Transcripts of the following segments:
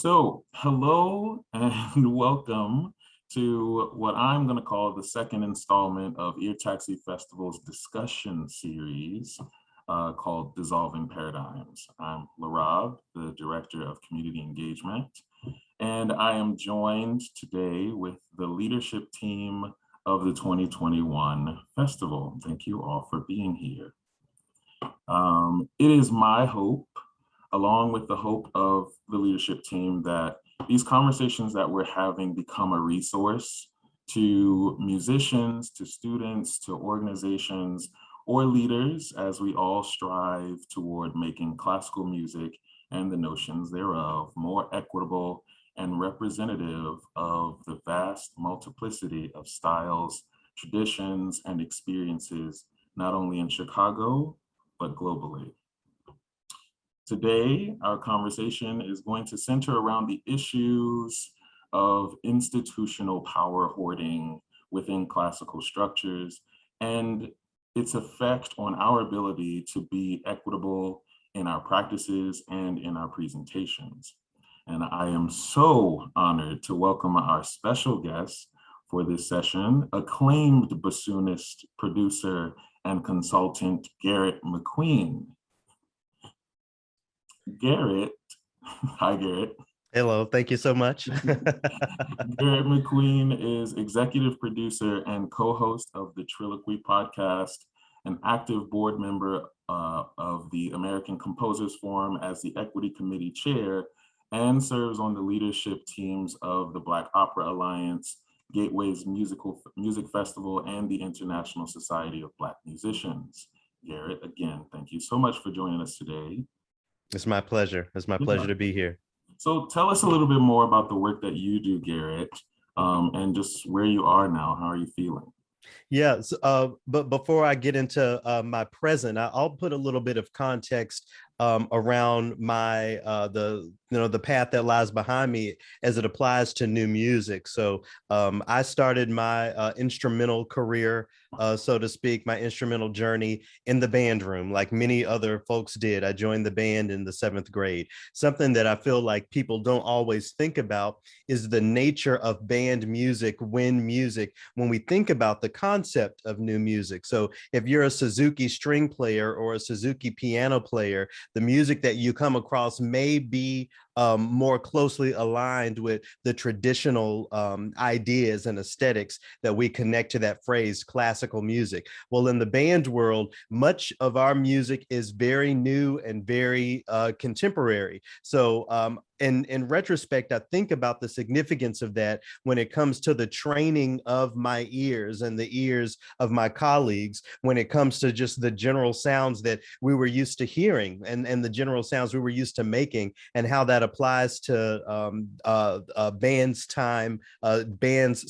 Hello and welcome to what I'm going to call the second installment of Ear Taxi Festival's discussion series called Dissolving Paradigms. I'm Larab, the Director of Community Engagement, and I am joined today with the leadership team of the 2021 festival. Thank you all for being here. It is my hope, along with the hope of the leadership team, that these conversations that we're having become a resource to musicians, to students, to organizations, or leaders as we all strive toward making classical music and the notions thereof more equitable and representative of the vast multiplicity of styles, traditions, and experiences, not only in Chicago, but globally. Today, our conversation is going to center around the issues of institutional power hoarding within classical structures and its effect on our ability to be equitable in our practices and in our presentations. And I am so honored to welcome our special guest for this session, acclaimed bassoonist, producer, and consultant, Garrett McQueen. Garrett, hi Garrett. Hello, thank you so much. Garrett McQueen is executive producer and co-host of the Triloquy podcast, an active board member of the American Composers Forum as the Equity Committee Chair, and serves on the leadership teams of the Black Opera Alliance, Gateways Music Festival, and the International Society of Black Musicians. Garrett, again, thank you so much for joining us today. It's my pleasure. It's my pleasure to be here. So tell us a little bit more about the work that you do, Garrett, and just where you are now. How are you feeling? Yes, but before I get into my present, I'll put a little bit of context around my the path that lies behind me as it applies to new music. So I started my instrumental career, so to speak, my instrumental journey in the band room, like many other folks did. I joined the band in the 7th grade. Something that I feel like people don't always think about is the nature of band music when we think about the concept of new music. So if you're a Suzuki string player or a Suzuki piano player, the music that you come across may be more closely aligned with the traditional ideas and aesthetics that we connect to that phrase, classical music. Well, in the band world, much of our music is very new and very contemporary. So in retrospect, I think about the significance of that when it comes to the training of my ears and the ears of my colleagues, when it comes to just the general sounds that we were used to hearing and the general sounds we were used to making, and how that applies to band's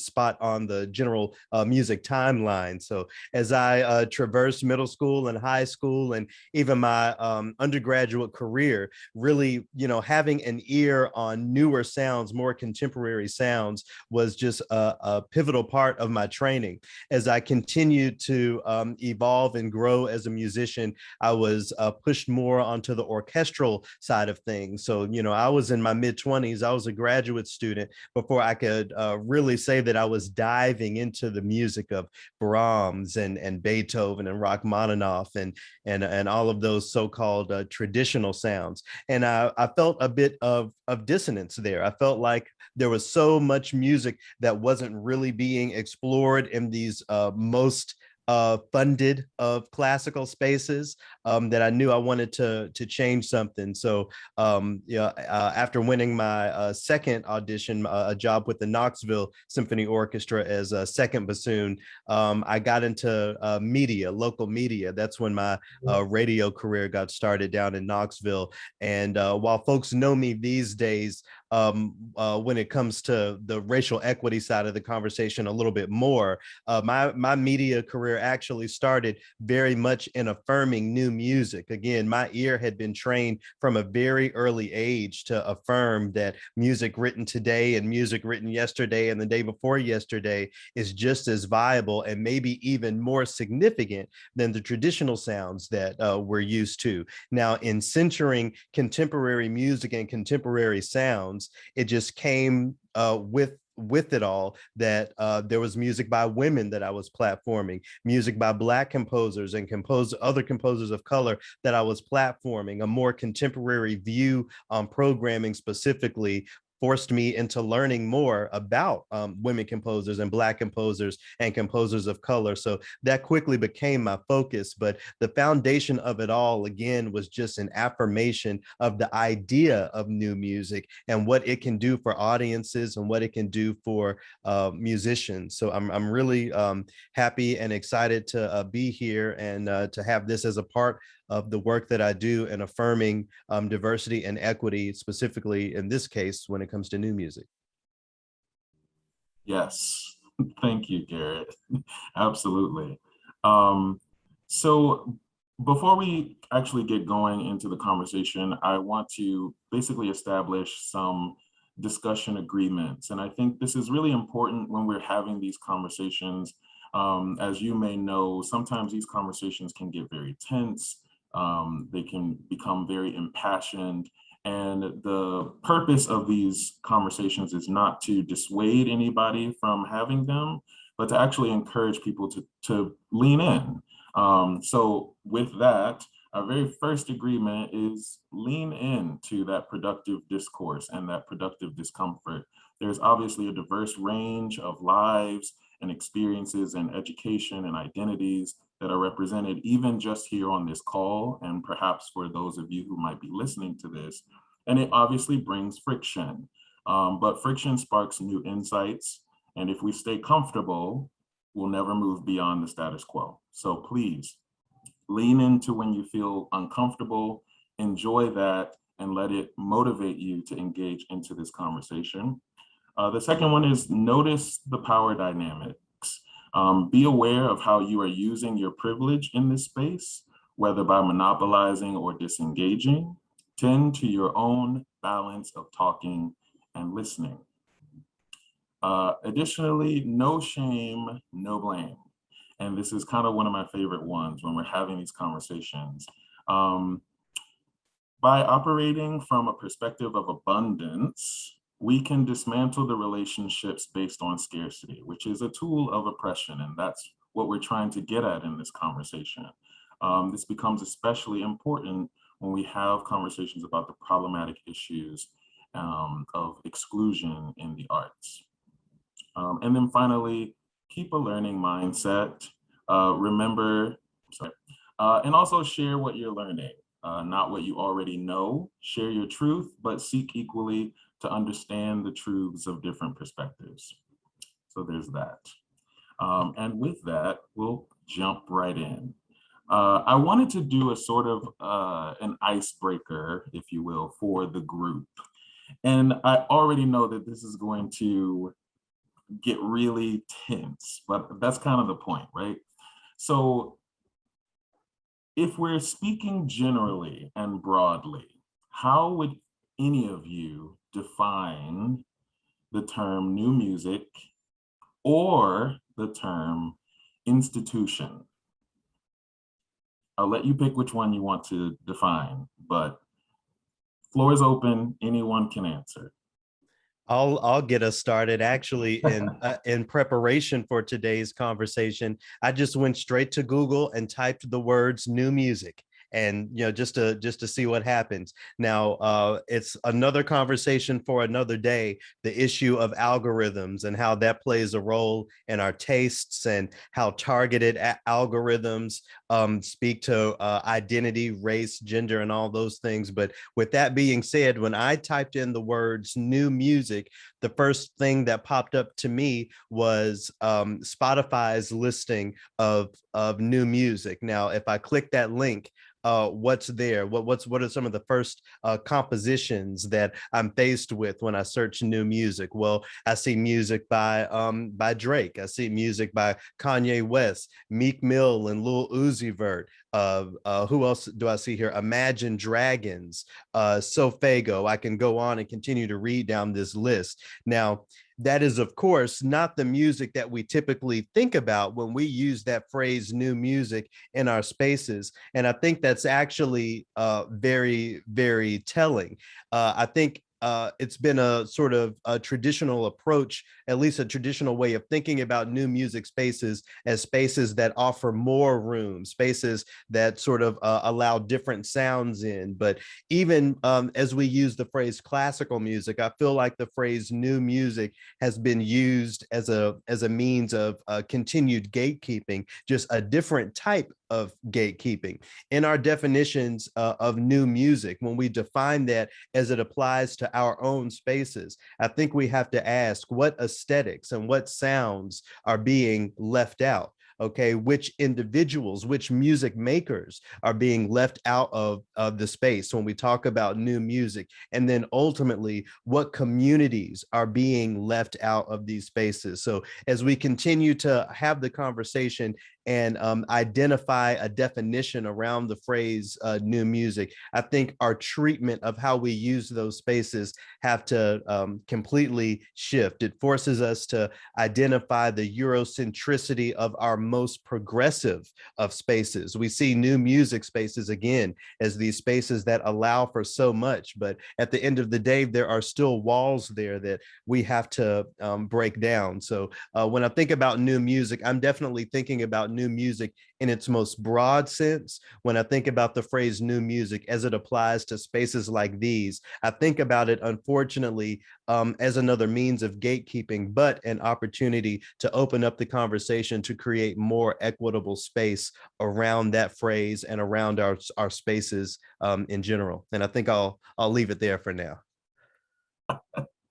spot on the general music timeline. So as I traversed middle school and high school and even my undergraduate career, really, having an ear on newer sounds, more contemporary sounds, was just a pivotal part of my training. As I continued to evolve and grow as a musician, I was pushed more onto the orchestral side of things. So, I was in my mid-20s. I was a graduate student before I could really say that I was diving into the music of Brahms and Beethoven and Rachmaninoff and all of those so-called traditional sounds. And I felt a bit of dissonance there. I felt like there was so much music that wasn't really being explored in these most funded of classical spaces, that I knew I wanted to change something. So after winning my second audition, a job with the Knoxville Symphony Orchestra as a second bassoon, I got into local media. That's when my radio career got started down in Knoxville. And while folks know me these days when it comes to the racial equity side of the conversation a little bit more, my media career actually started very much in affirming new music. Again, my ear had been trained from a very early age to affirm that music written today and music written yesterday and the day before yesterday is just as viable and maybe even more significant than the traditional sounds that we're used to. Now, in centering contemporary music and contemporary sounds, sounds. It just came with it all that there was music by women that I was platforming, music by Black composers and other composers of color that I was platforming. A more contemporary view on programming specifically forced me into learning more about women composers and Black composers and composers of color. So that quickly became my focus. But the foundation of it all, again, was just an affirmation of the idea of new music and what it can do for audiences and what it can do for musicians. So I'm really happy and excited to be here and to have this as a part of the work that I do in affirming diversity and equity, specifically in this case, when it comes to new music. Yes, thank you, Garrett. Absolutely. So before we actually get going into the conversation, I want to basically establish some discussion agreements. And I think this is really important when we're having these conversations. As you may know, sometimes these conversations can get very tense. They can become very impassioned. And the purpose of these conversations is not to dissuade anybody from having them, but to actually encourage people to lean in. So with that, our very first agreement is lean into that productive discourse and that productive discomfort. There's obviously a diverse range of lives and experiences and education and identities that are represented even just here on this call, and perhaps for those of you who might be listening to this. And it obviously brings friction, but friction sparks new insights. And if we stay comfortable, we'll never move beyond the status quo. So please lean into when you feel uncomfortable, enjoy that, and let it motivate you to engage into this conversation. The second one is notice the power dynamics. Be aware of how you are using your privilege in this space, whether by monopolizing or disengaging. Tend to your own balance of talking and listening. Additionally, no shame, no blame. And this is kind of one of my favorite ones when we're having these conversations. By operating from a perspective of abundance, we can dismantle the relationships based on scarcity, which is a tool of oppression. And that's what we're trying to get at in this conversation. This becomes especially important when we have conversations about the problematic issues of exclusion in the arts. And then finally, keep a learning mindset. And also share what you're learning, not what you already know. Share your truth, but seek equally to understand the truths of different perspectives. So there's that. And with that, we'll jump right in. I wanted to do a sort of an icebreaker, if you will, for the group. And I already know that this is going to get really tense, but that's kind of the point, right? So if we're speaking generally and broadly, how would any of you define the term new music or the term institution? I'll let you pick which one you want to define, but floor is open, anyone can answer. I'll get us started. Actually, in preparation for today's conversation, I just went straight to Google and typed the words "new music," and just to see what happens. Now, it's another conversation for another day. The issue of algorithms and how that plays a role in our tastes and how targeted algorithms speak to identity, race, gender, and all those things. But with that being said, when I typed in the words "new music," the first thing that popped up to me was Spotify's listing of new music. Now, if I click that link, what's there? What are some of the first compositions that I'm faced with when I search new music? Well, I see music by Drake. I see music by Kanye West, Meek Mill, and Lil Uzi Vert. Who else do I see here? Imagine Dragons, Sofago. I can go on and continue to read down this list. Now, that is, of course, not the music that we typically think about when we use that phrase new music in our spaces. And I think that's actually very, very telling. I think it's been a sort of a traditional approach, at least a traditional way of thinking about new music spaces as spaces that offer more room, spaces that sort of allow different sounds in. But even as we use the phrase classical music, I feel like the phrase new music has been used as a means of continued gatekeeping, just a different type of gatekeeping. In our definitions of new music, when we define that as it applies to our own spaces, I think we have to ask what aesthetics and what sounds are being left out. Okay, which individuals, which music makers are being left out of the space when we talk about new music, and then ultimately what communities are being left out of these spaces. So as we continue to have the conversation and identify a definition around the phrase new music, I think our treatment of how we use those spaces have to completely shift. It forces us to identify the Eurocentricity of our most progressive of spaces. We see new music spaces again as these spaces that allow for so much, but at the end of the day, there are still walls there that we have to break down. So when I think about new music, I'm definitely thinking about new music in its most broad sense. When I think about the phrase new music as it applies to spaces like these, I think about it, unfortunately, as another means of gatekeeping, but an opportunity to open up the conversation to create more equitable space around that phrase and around our spaces in general. And I think I'll leave it there for now.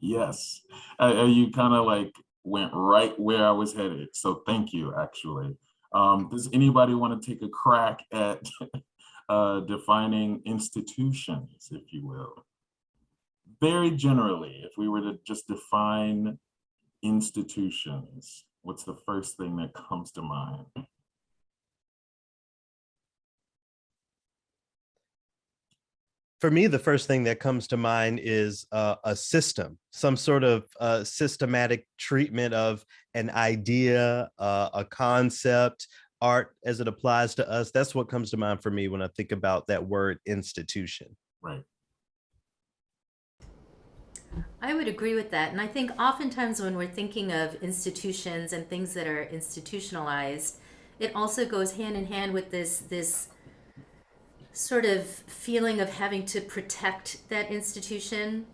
Yes, you kind of like went right where I was headed. So thank you, actually. Does anybody want to take a crack at defining institutions, if you will? Very generally, if we were to just define institutions, what's the first thing that comes to mind? For me, the first thing that comes to mind is a system, some sort of systematic treatment of an idea, a concept, art as it applies to us. That's what comes to mind for me when I think about that word institution. Right. I would agree with that. And I think oftentimes when we're thinking of institutions and things that are institutionalized, it also goes hand in hand with this sort of feeling of having to protect that institution.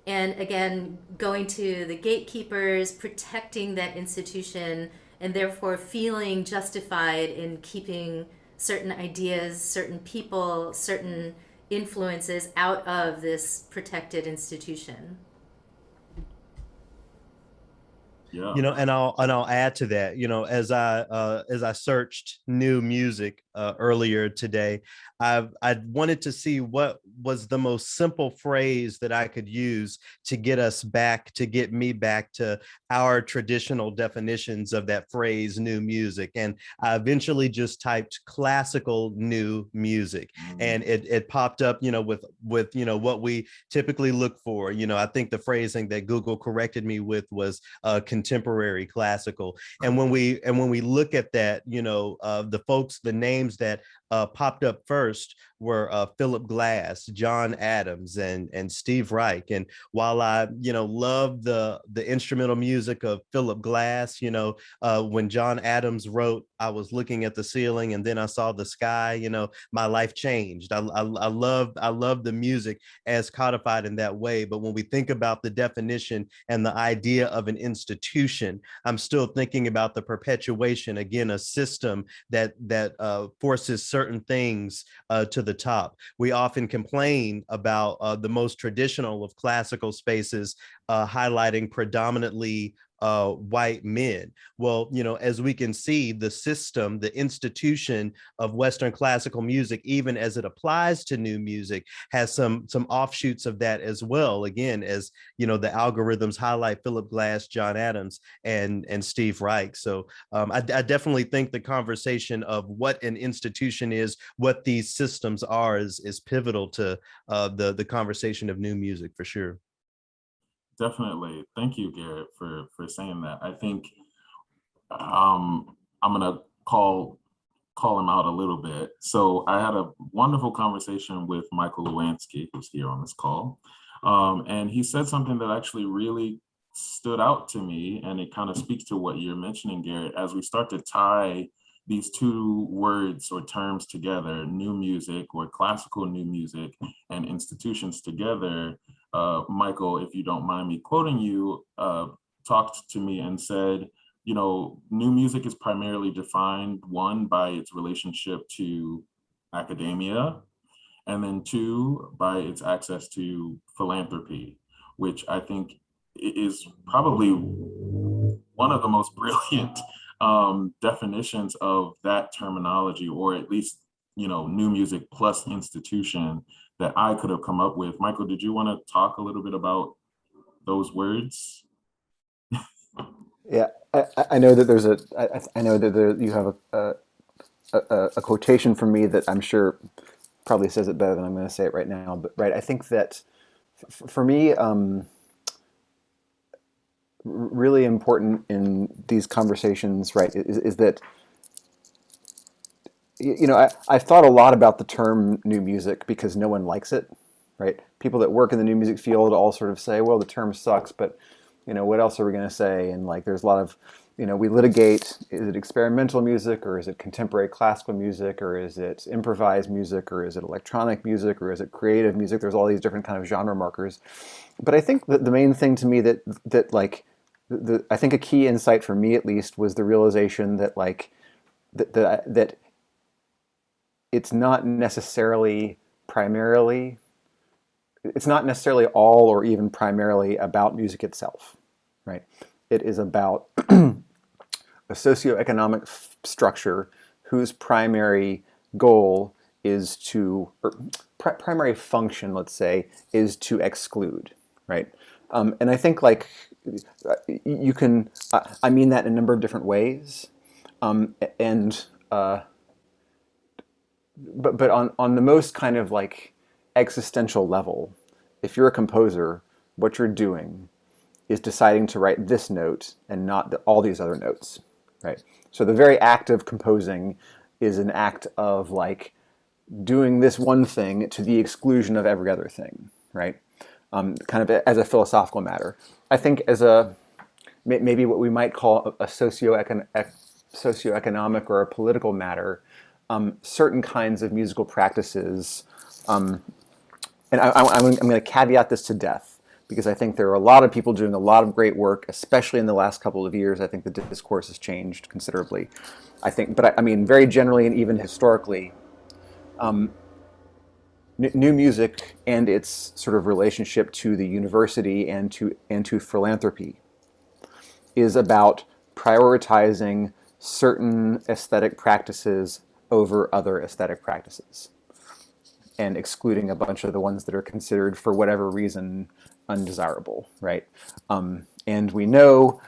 And again, going to the gatekeepers, protecting that institution, and therefore feeling justified in keeping certain ideas, certain people, certain influences out of this protected institution. Yeah. You know, and I'll add to that, you know, as I searched new music earlier today, I wanted to see what was the most simple phrase that I could use to get us back, to get me back to our traditional definitions of that phrase new music. And I eventually just typed classical new music, and it popped up, you know, with you know what we typically look for. You know, I think the phrasing that Google corrected me with was contemporary classical. And when we look at that, you know, the names that popped up first were Philip Glass, John Adams, and Steve Reich. And while I, you know, love the instrumental music of Philip Glass, you know, when John Adams wrote "I was looking at the ceiling and then I saw the sky," you know, my life changed. I love the music as codified in that way. But when we think about the definition and the idea of an institution, I'm still thinking about the perpetuation, again, a system that forces certain things to the top. We often complain about the most traditional of classical spaces highlighting predominantly white men. Well, you know, as we can see, the system, the institution of Western classical music, even as it applies to new music, has some offshoots of that as well. Again, as you know, the algorithms highlight Philip Glass, John Adams, and Steve Reich. So I definitely think the conversation of what an institution is, what these systems are, is pivotal to the conversation of new music for sure. Definitely. Thank you, Garrett, for saying that. I think I'm gonna call him out a little bit. So I had a wonderful conversation with Michael Lewansky, who's here on this call, And he said something that actually really stood out to me, and it kind of speaks to what you're mentioning, Garrett, as we start to tie these two words or terms together, new music or classical new music and institutions together. Michael, if you don't mind me quoting you, talked to me and said, you know, new music is primarily defined, one, by its relationship to academia, and then two, by its access to philanthropy, which I think is probably one of the most brilliant definitions of that terminology, or at least, you know, new music plus institution, that I could have come up with. Michael, did you want to talk a little bit about those words? Yeah, I know that there's I know that you have a quotation from me that I'm sure probably says it better than I'm going to say it right now. But right, I think that for me, really important in these conversations, right, is that, you know, I've thought a lot about the term new music because no one likes it, right? People that work in the new music field all sort of say, well, the term sucks, but, you know, what else are we going to say? And like, there's a lot of, you know, we litigate, is it experimental music, or is it contemporary classical music, or is it improvised music, or is it electronic music, or is it creative music? There's all these different kind of genre markers. But I think that the main thing to me that like, I think a key insight for me at least was the realization that like, that it's not necessarily all or even primarily about music itself, right? It is about a socioeconomic structure whose primary goal is to, or primary function, let's say, is to exclude, right? And I think like you can, I mean that in a number of different ways, but on the most kind of like existential level, if you're a composer, what you're doing is deciding to write this note and not all these other notes, right? So the very act of composing is an act of like doing this one thing to the exclusion of every other thing, right? Kind of as a philosophical matter. I think as a, maybe what we might call a socioeconomic or a political matter, certain kinds of musical practices, and I'm going to caveat this to death, because I think there are a lot of people doing a lot of great work, especially in the last couple of years. I think the discourse has changed considerably. I think, but I mean, very generally and even historically, new music and its sort of relationship to the university and to philanthropy is about prioritizing certain aesthetic practices over other aesthetic practices, and excluding a bunch of the ones that are considered, for whatever reason, undesirable, right? And we know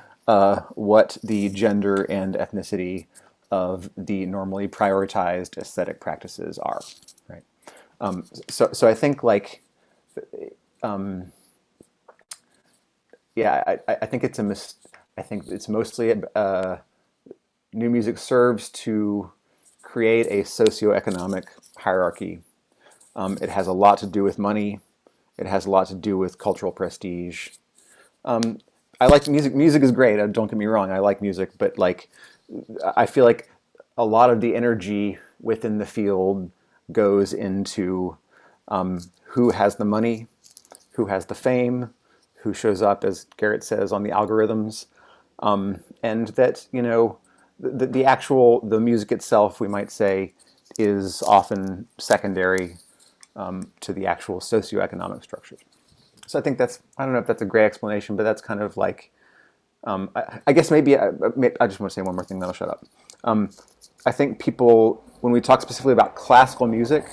what the gender and ethnicity of the normally prioritized aesthetic practices are, right? So I think like, yeah, I think it's I think it's mostly new music serves to create a socioeconomic hierarchy. It has a lot to do with money. It has a lot to do with cultural prestige. I like music. Music is great. Don't get me wrong. I like music, but like, I feel like a lot of the energy within the field goes into who has the money, who has the fame, who shows up, as Garrett says, on the algorithms, and that, you know, the music itself, we might say, is often secondary to the actual socioeconomic structure. So I think that's, I don't know if that's a great explanation, but that's kind of like, I guess maybe I just want to say one more thing, then I'll shut up. I think people, when we talk specifically about classical music,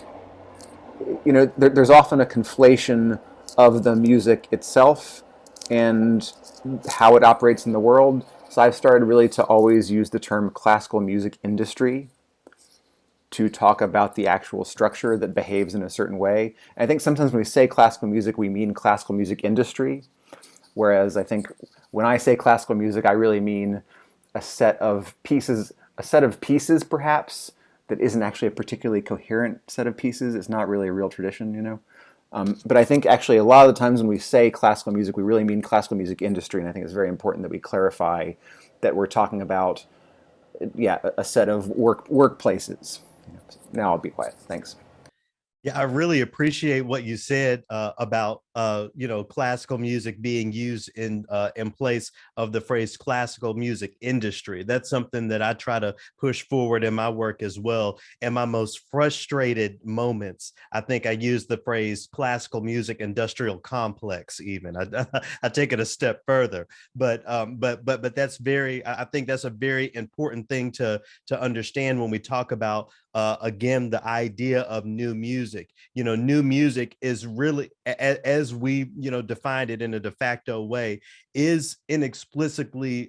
you know, there's often a conflation of the music itself and how it operates in the world. So I've started really to always use the term classical music industry to talk about the actual structure that behaves in a certain way. And I think sometimes when we say classical music, we mean classical music industry. Whereas I think when I say classical music, I really mean a set of pieces perhaps, that isn't actually a particularly coherent set of pieces. It's not really a real tradition, you know. But I think actually a lot of the times when we say classical music, we really mean classical music industry, and I think it's very important that we clarify that we're talking about, yeah, a set of workplaces. Now I'll be quiet. Thanks. Yeah, I really appreciate what you said about classical music being used in place of the phrase classical music industry. That's something that I try to push forward in my work as well. In my most frustrated moments, I think I use the phrase classical music industrial complex. Even I take it a step further, but that's very. I think that's a very important thing to understand when we talk about again the idea of new music. New music is really, as we defined it in a de facto way, is inexplicably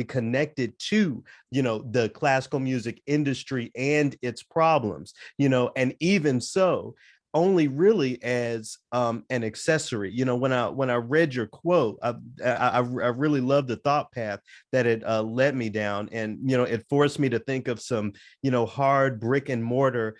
connected to the classical music industry and its problems. And even so, only really as an accessory. When I read your quote, I really loved the thought path that it led me down, and it forced me to think of some hard brick and mortar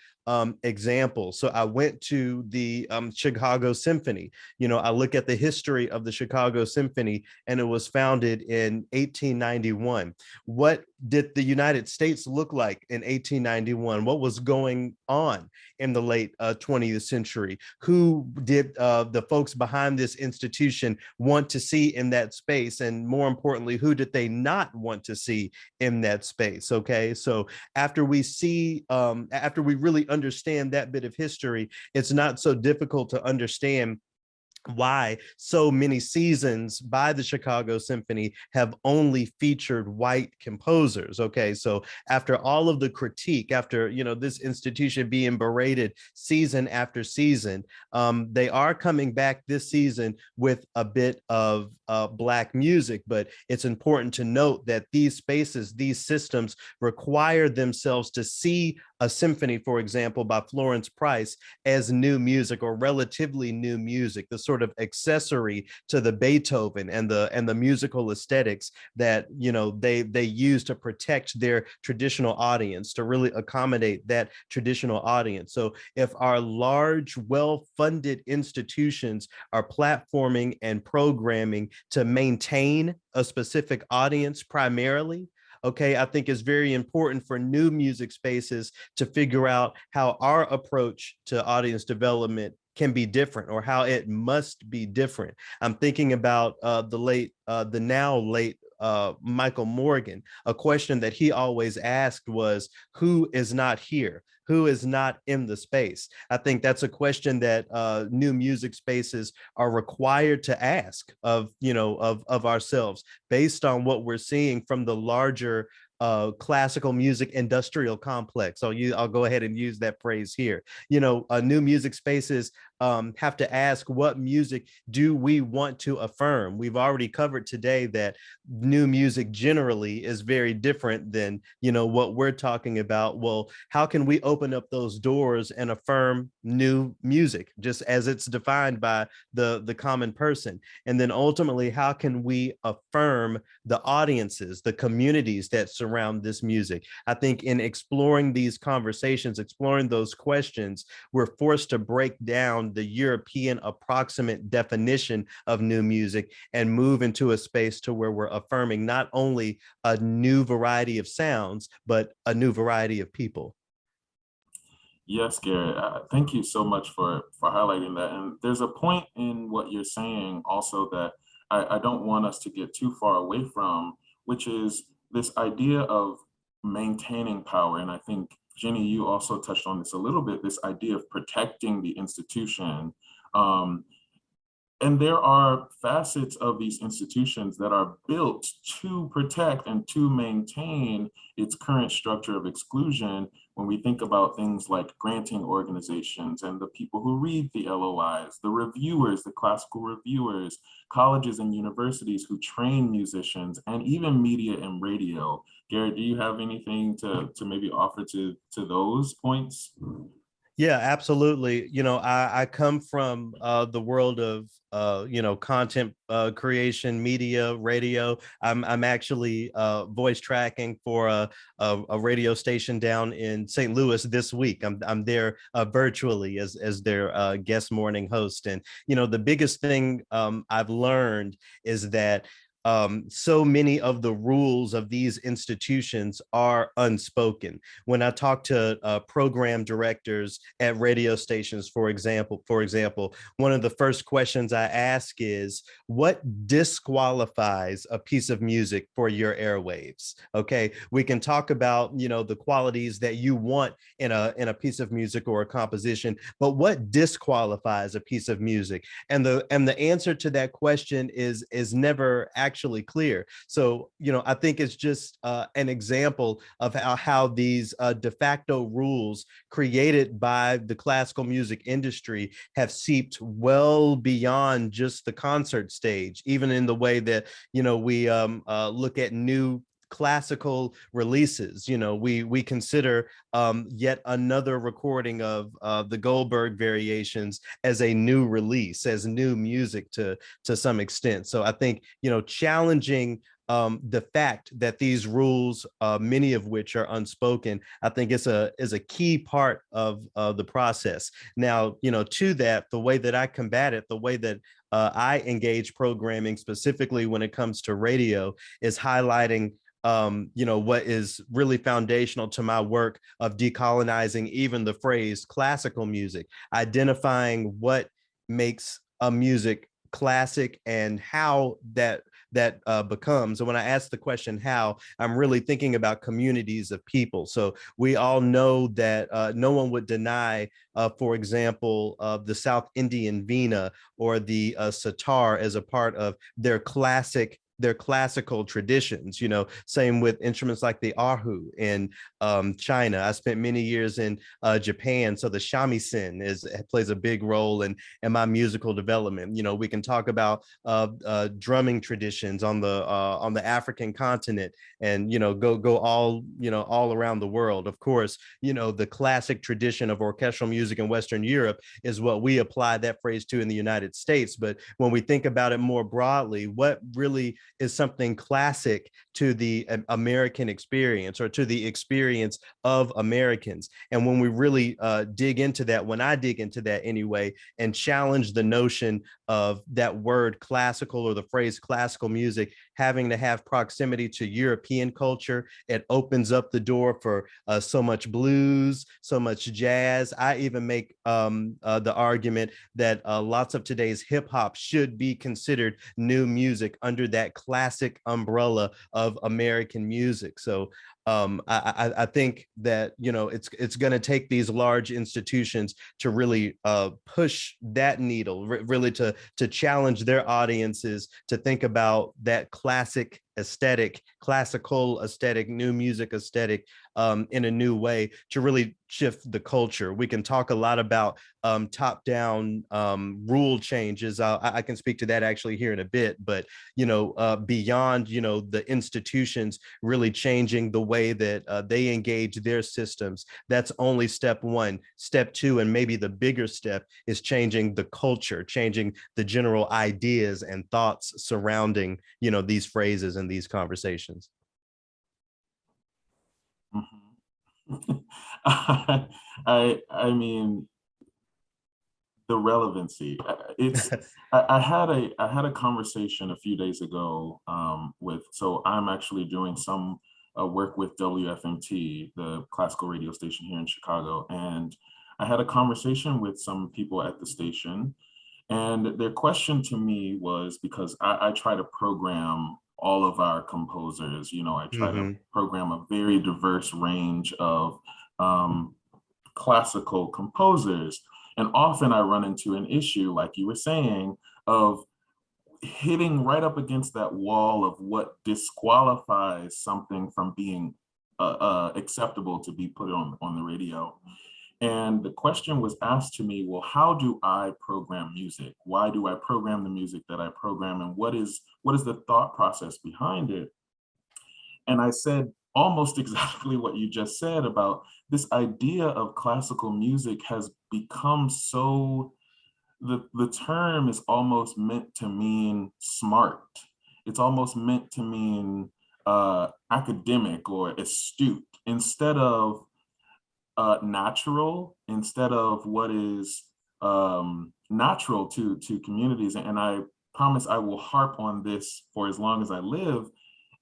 examples. So I went to the Chicago Symphony. I look at the history of the Chicago Symphony, and it was founded in 1891. What did the United States look like in 1891? What was going on in the late 20th century? Who did the folks behind this institution want to see in that space? And more importantly, who did they not want to see in that space? Okay, so after we really understand that bit of history, it's not so difficult to understand why so many seasons by the Chicago Symphony have only featured white composers. Okay, so after all of the critique, after this institution being berated season after season, they are coming back this season with a bit of Black music. But it's important to note that these spaces, these systems require themselves to see a symphony, for example, by Florence Price, as new music or relatively new music, the sort of accessory to the Beethoven and the musical aesthetics that they use to protect their traditional audience, to really accommodate that traditional audience. So if our large, well-funded institutions are platforming and programming to maintain a specific audience primarily, okay, I think it's very important for new music spaces to figure out how our approach to audience development can be different, or how it must be different. I'm thinking about the now late Michael Morgan. A question that he always asked was, who is not here? Who is not in the space? I think that's a question that new music spaces are required to ask of ourselves, based on what we're seeing from the larger classical music industrial complex. I'll go ahead and use that phrase here. New music spaces have to ask, what music do we want to affirm? We've already covered today that new music generally is very different than what we're talking about. Well, how can we open up those doors and affirm new music just as it's defined by the common person? And then ultimately, how can we affirm the audiences, the communities that surround this music? I think in exploring these conversations, exploring those questions, we're forced to break down the European approximate definition of new music and move into a space to where we're affirming not only a new variety of sounds, but a new variety of people. Yes, Garrett, thank you so much for highlighting that. And there's a point in what you're saying also that I don't want us to get too far away from, which is this idea of maintaining power. And I think, Jenny, you also touched on this a little bit, this idea of protecting the institution. And there are facets of these institutions that are built to protect and to maintain its current structure of exclusion. When we think about things like granting organizations and the people who read the LOIs, the reviewers, the classical reviewers, colleges and universities who train musicians, and even media and radio. Garrett, do you have anything to maybe offer to those points? Yeah, absolutely. I come from the world of content creation, media, radio. I'm actually voice tracking for a radio station down in St. Louis this week. I'm there virtually as their guest morning host. And the biggest thing I've learned is that so many of the rules of these institutions are unspoken. When I talk to program directors at radio stations, for example, one of the first questions I ask is, what disqualifies a piece of music for your airwaves? Okay, we can talk about the qualities that you want in a piece of music or a composition, but what disqualifies a piece of music? And the answer to that question is never actually clear. So I think it's just an example of how these de facto rules created by the classical music industry have seeped well beyond just the concert stage, even in the way that we look at new classical releases. We consider yet another recording of the Goldberg variations as a new release, as new music to some extent. So I think challenging the fact that these rules, many of which are unspoken, I think is a key part of the process. Now, to that, the way that I combat it, the way that I engage programming specifically when it comes to radio, is highlighting what is really foundational to my work of decolonizing even the phrase classical music, identifying what makes a music classic and how that becomes. And when I ask the question how, I'm really thinking about communities of people. So we all know that no one would deny, for example, the South Indian vina or the sitar as a part of their classical traditions. Same with instruments like the erhu in China. I spent many years in Japan, so the shamisen plays a big role in my musical development. We can talk about drumming traditions on the African continent, and go all around the world. Of course, the classic tradition of orchestral music in Western Europe is what we apply that phrase to in the United States. But when we think about it more broadly, what really is something classic to the American experience, or to the experience of Americans? And when we really dig into that, when I dig into that anyway, and challenge the notion of that word classical, or the phrase classical music having to have proximity to European culture, it opens up the door for so much blues, so much jazz. I even make the argument that lots of today's hip hop should be considered new music under that classic umbrella of American music. So I think that it's going to take these large institutions to really push that needle, really to challenge their audiences to think about that classical aesthetic, new music aesthetic in a new way, to really shift the culture. We can talk a lot about top-down rule changes. I can speak to that actually here in a bit, but beyond the institutions really changing the way that they engage their systems, that's only step one. Step two, and maybe the bigger step, is changing the culture, changing the general ideas and thoughts surrounding these phrases and these conversations. Mm-hmm. I mean, the relevancy. It's I had a conversation a few days ago so I'm actually doing some work with WFMT, the classical radio station here in Chicago, and I had a conversation with some people at the station, and their question to me was, because I try to program all of our composers, I try to program a very diverse range of classical composers. And often I run into an issue, like you were saying, of hitting right up against that wall of what disqualifies something from being acceptable to be put on the radio. And the question was asked to me, well, how do I program music? Why do I program the music that I program? And what is the thought process behind it? And I said, almost exactly what you just said about this idea of classical music has become so, the term is almost meant to mean smart. It's almost meant to mean academic or astute instead of natural, instead of what is natural to communities. And I promise I will harp on this for as long as I live.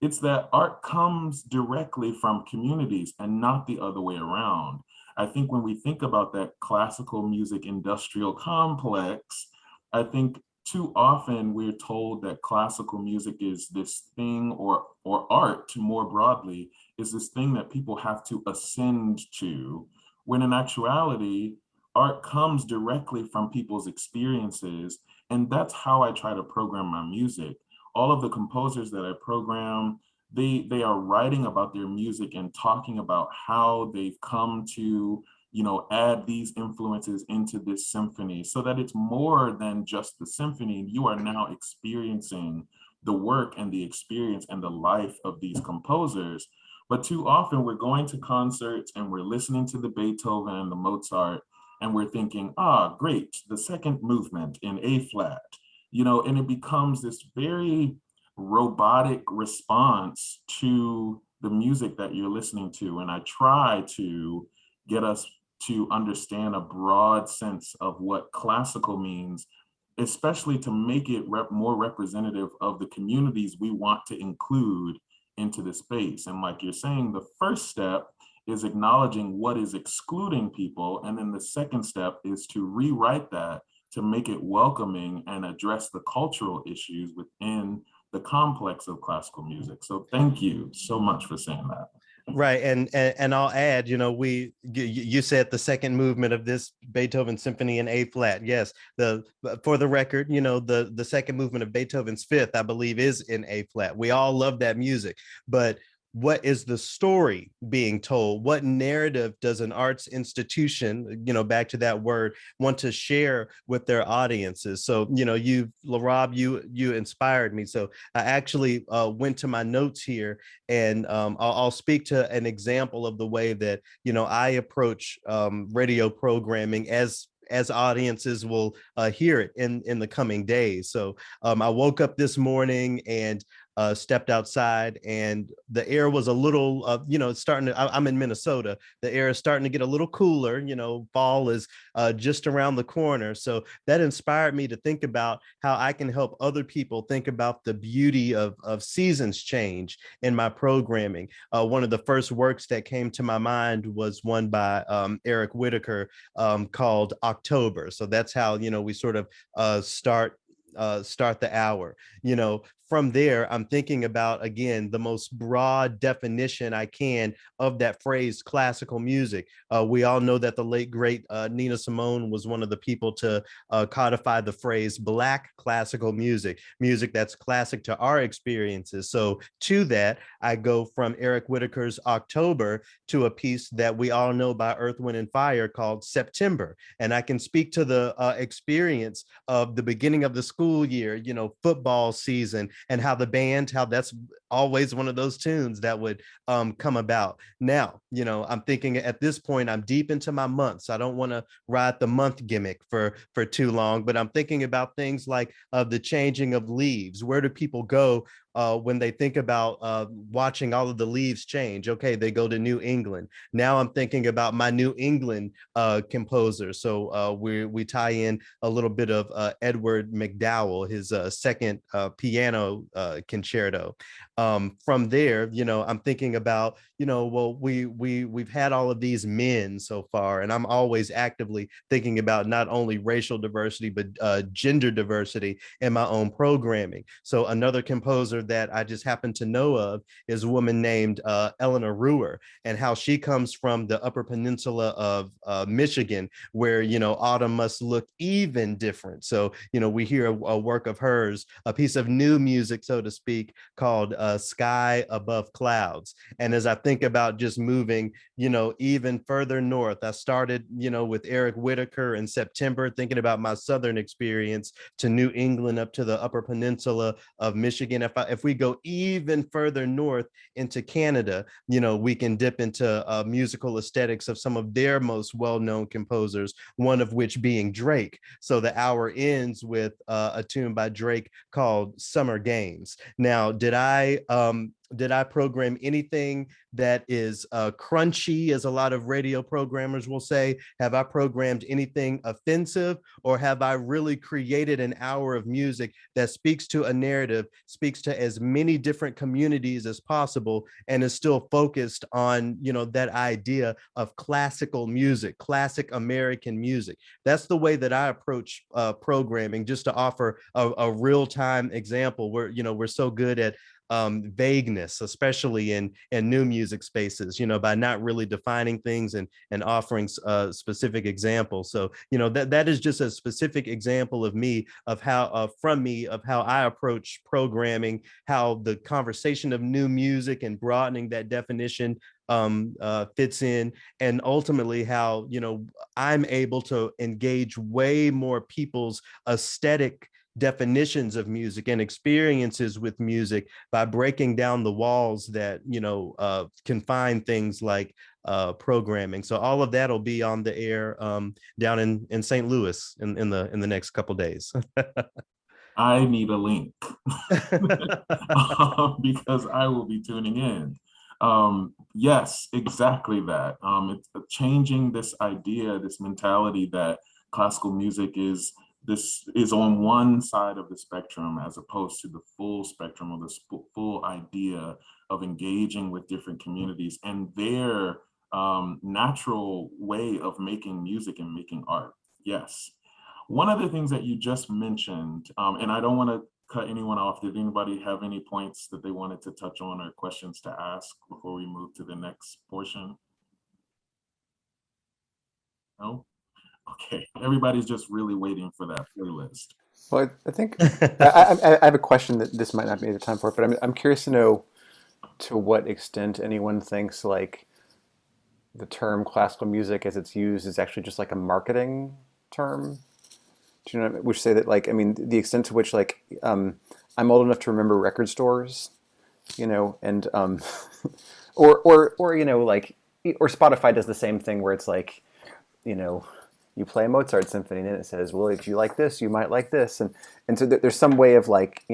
It's that art comes directly from communities and not the other way around. I think when we think about that classical music industrial complex, I think too often we're told that classical music is this thing, or art more broadly is this thing that people have to ascend to, when in actuality, art comes directly from people's experiences. And that's how I try to program my music. All of the composers that I program, they are writing about their music and talking about how they've come to, add these influences into this symphony, so that it's more than just the symphony. You are now experiencing the work and the experience and the life of these composers. But too often we're going to concerts and we're listening to the Beethoven and the Mozart, and we're thinking, great, the second movement in A flat, and it becomes this very robotic response to the music that you're listening to. And I try to get us to understand a broad sense of what classical means, especially to make it more representative of the communities we want to include into the space. And like you're saying, the first step is acknowledging what is excluding people. And then the second step is to rewrite that to make it welcoming and address the cultural issues within the complex of classical music. So thank you so much for saying that. Right, and I'll add, you said the second movement of this Beethoven symphony in A flat. Yes, for the record, the second movement of Beethoven's Fifth, I believe, is in A flat. We all love that music, but what is the story being told? What narrative does an arts institution, back to that word, want to share with their audiences? So, Rob, you inspired me. So I actually went to my notes here, and I'll speak to an example of the way that, I approach radio programming as audiences will hear it in the coming days. So I woke up this morning and stepped outside, and the air was a little, it's starting to, I'm in Minnesota. The air is starting to get a little cooler. Fall is just around the corner. So that inspired me to think about how I can help other people think about the beauty of seasons change in my programming. One of the first works that came to my mind was one by Eric Whitacre called October. So that's how, we sort of start the hour. From there, I'm thinking about, again, the most broad definition I can of that phrase, classical music. We all know that the late, great Nina Simone was one of the people to codify the phrase Black classical music that's classic to our experiences. So to that, I go from Eric Whitacre's October to a piece that we all know by Earth, Wind, and Fire called September. And I can speak to the experience of the beginning of the school year, football season, and how that's always one of those tunes that would come about. Now, I'm thinking at this point, I'm deep into my months. I don't want to ride the month gimmick for too long, but I'm thinking about things like the changing of leaves. Where do people go when they think about watching all of the leaves change? Okay, they go to New England. Now I'm thinking about my New England composer. So we tie in a little bit of Edward McDowell, his second piano concerto. From there, I'm thinking about, well, we've had all of these men so far, and I'm always actively thinking about not only racial diversity, but gender diversity in my own programming. So another composer that I just happen to know of is a woman named Eleanor Ruhr, and how she comes from the Upper Peninsula of Michigan, where, autumn must look even different. So, we hear a work of hers, a piece of new music, so to speak, called Sky Above Clouds. And as I think about just moving, even further north, I started, with Eric Whitacre in September, thinking about my Southern experience, to New England, up to the Upper Peninsula of Michigan. If if we go even further north into Canada, we can dip into musical aesthetics of some of their most well-known composers, one of which being Drake. So the hour ends with a tune by Drake called Summer Games. Now, did I program anything that is crunchy, as a lot of radio programmers will say? Have I programmed anything offensive, or have I really created an hour of music that speaks to a narrative, speaks to as many different communities as possible, and is still focused on, that idea of classical music, classic American music? That's the way that I approach programming, just to offer a real-time example. We're so good at vagueness, especially in new music spaces, by not really defining things and offering specific examples. So, that is just a specific example of me, of how I approach programming, how the conversation of new music and broadening that definition fits in, and ultimately how, I'm able to engage way more people's aesthetic definitions of music and experiences with music by breaking down the walls that confine things like programming. So all of that will be on the air down in St. Louis in the next couple days. I need a link because I will be tuning in. Yes, exactly that. It's changing this idea, this mentality that classical music is on one side of the spectrum, as opposed to the full spectrum, of the full idea of engaging with different communities and their natural way of making music and making art. Yes. One of the things that you just mentioned, and I don't want to cut anyone off. Did anybody have any points that they wanted to touch on or questions to ask before we move to the next portion? No? Okay, everybody's just really waiting for that playlist. Well, I think I have a question that this might not be the time for, but I'm curious to know to what extent anyone thinks like the term classical music as it's used is actually just like a marketing term. Do you know, which say that like, I mean, the extent to which like I'm old enough to remember record stores, and or like, or Spotify does the same thing where it's like, you play a Mozart symphony and it says, well, if you like this, you might like this. And so there's some way of like,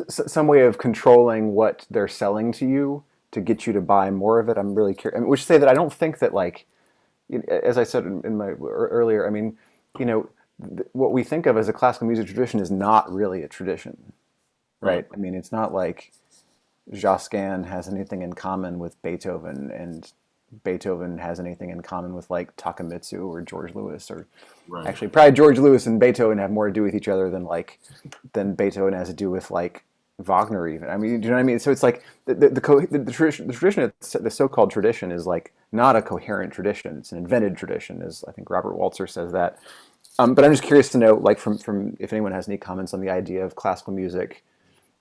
some way of controlling what they're selling to you to get you to buy more of it. I'm really curious. I mean, which say that I don't think that like, as I said in my earlier, I mean, what we think of as a classical music tradition is not really a tradition, right? I mean, it's not like Josquin has anything in common with Beethoven, and Beethoven has anything in common with like Takemitsu or George Lewis, or actually probably George Lewis and Beethoven have more to do with each other than Beethoven has to do with like Wagner even. I mean, do you know what I mean? So it's like the tradition, the so-called tradition is like not a coherent tradition. It's an invented tradition, as I think Robert Walzer says that. But I'm just curious to know, like, from if anyone has any comments on the idea of classical music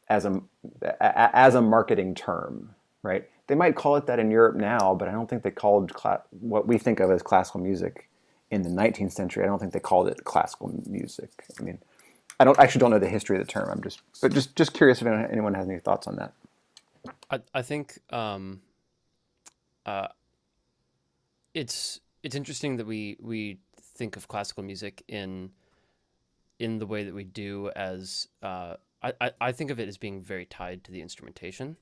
as a marketing term, right? They might call it that in Europe now, but I don't think they called what we think of as classical music in the 19th century. I don't think they called it classical music. I mean, I don't know the history of the term. I'm just curious if anyone has any thoughts on that. I think it's interesting that we think of classical music in the way that we do, as I think of it as being very tied to the instrumentation.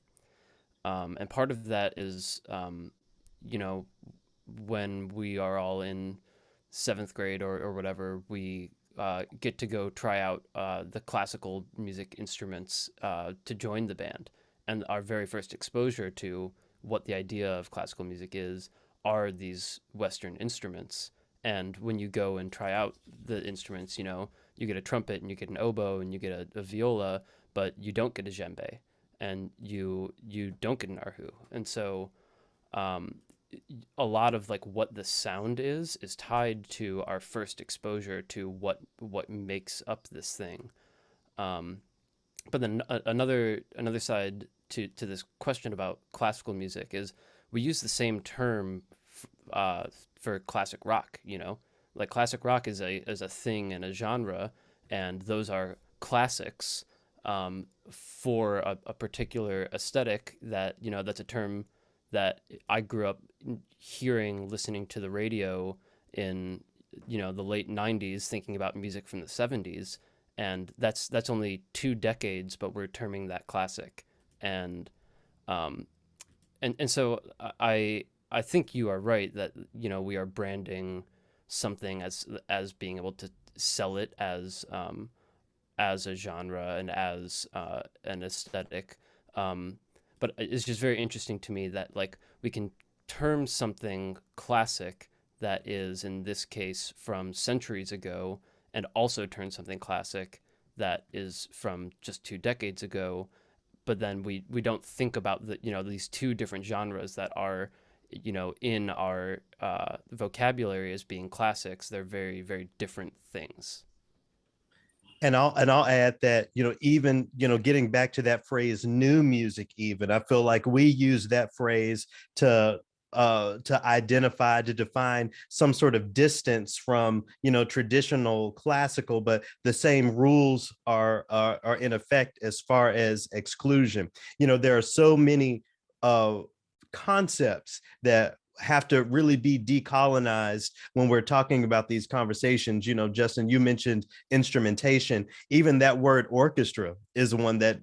And part of that is, when we are all in 7th grade or whatever, we get to go try out the classical music instruments to join the band. And our very first exposure to what the idea of classical music is are these Western instruments. And when you go and try out the instruments, you get a trumpet and you get an oboe and you get a viola, but you don't get a djembe. And you don't get an arhu. And so a lot of like what the sound is tied to our first exposure to what makes up this thing. But then another side to this question about classical music is we use the same term for classic rock, like classic rock is a thing and a genre, and those are classics. for a particular aesthetic that, that's a term that I grew up hearing, listening to the radio in, the late 90s, thinking about music from the 70s. And that's only 2 decades, but we're terming that classic. And um, and so I think you are right that, we are branding something as being able to sell it as a genre and as an aesthetic. But it's just very interesting to me that, like, we can term something classic that is, in this case, from centuries ago, and also turn something classic that is from just 2 decades ago. But then we don't think about these two different genres that are, in our vocabulary as being classics. They're very, very different things. And I'll add that, even, getting back to that phrase, new music, even, I feel like we use that phrase to identify, to define some sort of distance from, traditional classical, but the same rules are in effect as far as exclusion. There are so many concepts that have to really be decolonized when we're talking about these conversations. Justin, you mentioned instrumentation. Even that word orchestra is one that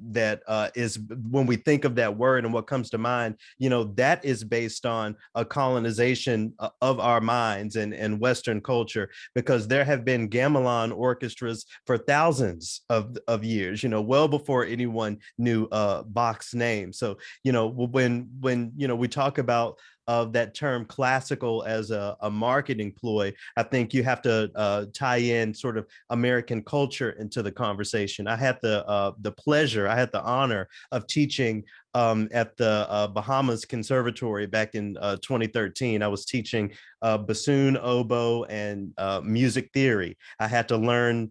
is, when we think of that word and what comes to mind, that is based on a colonization of our minds and Western culture, because there have been gamelan orchestras for thousands of years, well before anyone knew Bach's name. So, when we talk about that term classical as a marketing ploy, I think you have to tie in sort of American culture into the conversation. I had the pleasure, I had the honor of teaching at the Bahamas Conservatory back in 2013. I was teaching bassoon, oboe, and music theory. I had to learn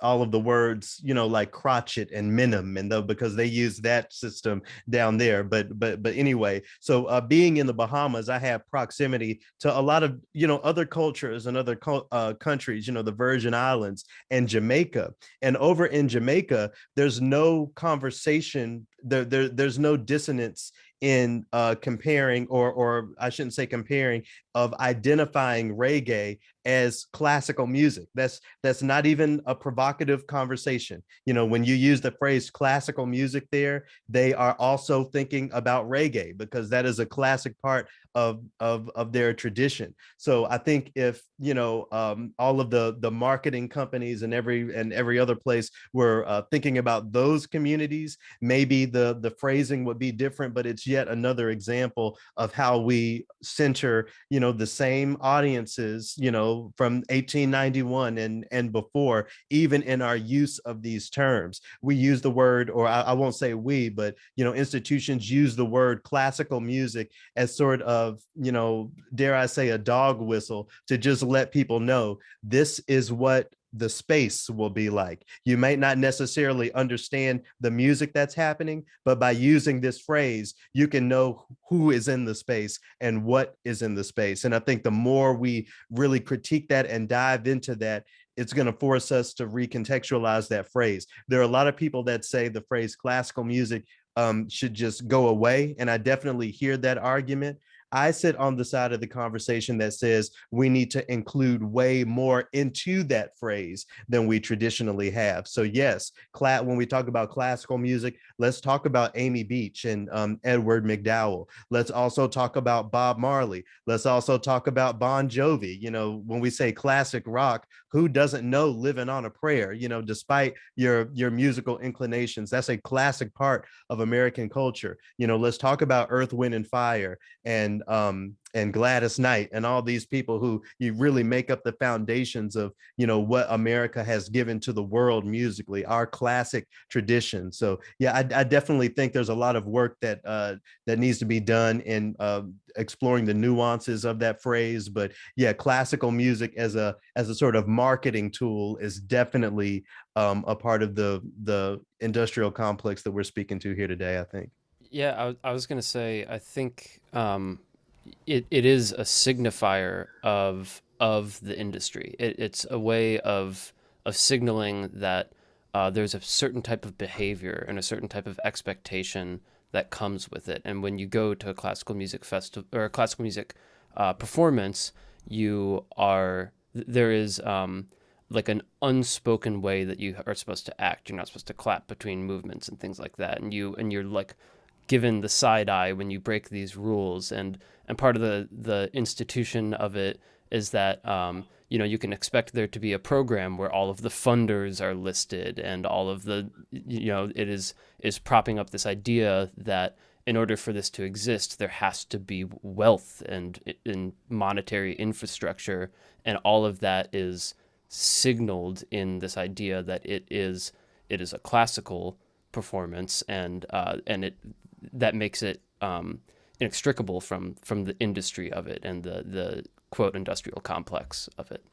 all of the words, like crotchet and minim, and because they use that system down there. But anyway, so being in the Bahamas, I have proximity to a lot of other cultures and other countries, the Virgin Islands and Jamaica. And over in Jamaica, there's no conversation. There's no dissonance in comparing, or I shouldn't say comparing, of identifying reggae as classical music. That's not even a provocative conversation. When you use the phrase classical music there, they are also thinking about reggae, because that is a classic part of their tradition. So I think if all of the marketing companies and every other place were thinking about those communities, maybe the phrasing would be different. But it's yet another example of how we center the same audiences from 1891 and before, even in our use of these terms. We use the word, or I won't say we, but institutions use the word classical music as sort of, dare I say, a dog whistle to just let people know this is what the space will be like. You might not necessarily understand the music that's happening, but by using this phrase, you can know who is in the space and what is in the space. And I think the more we really critique that and dive into that, it's going to force us to recontextualize that phrase. There are a lot of people that say the phrase classical music should just go away. And I definitely hear that argument. I sit on the side of the conversation that says we need to include way more into that phrase than we traditionally have. So yes, when we talk about classical music, let's talk about Amy Beach and Edward McDowell. Let's also talk about Bob Marley. Let's also talk about Bon Jovi. When we say classic rock, who doesn't know Living on a Prayer? Despite your musical inclinations, that's a classic part of American culture. Let's talk about Earth, Wind, and Fire and Gladys Knight and all these people who you really make up the foundations of what America has given to the world musically, our classic tradition. So yeah, I definitely think there's a lot of work that needs to be done in exploring the nuances of that phrase. But yeah, classical music as a sort of marketing tool is definitely a part of the industrial complex that we're speaking to here today, I think. Yeah, I was gonna say, I think it is a signifier of the industry. It's a way of signaling that there's a certain type of behavior and a certain type of expectation that comes with it. And when you go to a classical music festival or a classical music performance, there is like an unspoken way that you are supposed to act. You're not supposed to clap between movements and things like that. And you're like given the side eye when you break these rules. And part of the institution of it is that you can expect there to be a program where all of the funders are listed and all of the it is propping up this idea that in order for this to exist, there has to be wealth and monetary infrastructure, and all of that is signaled in this idea that it is a classical performance, and that makes it inextricable from the industry of it and the quote industrial complex of it.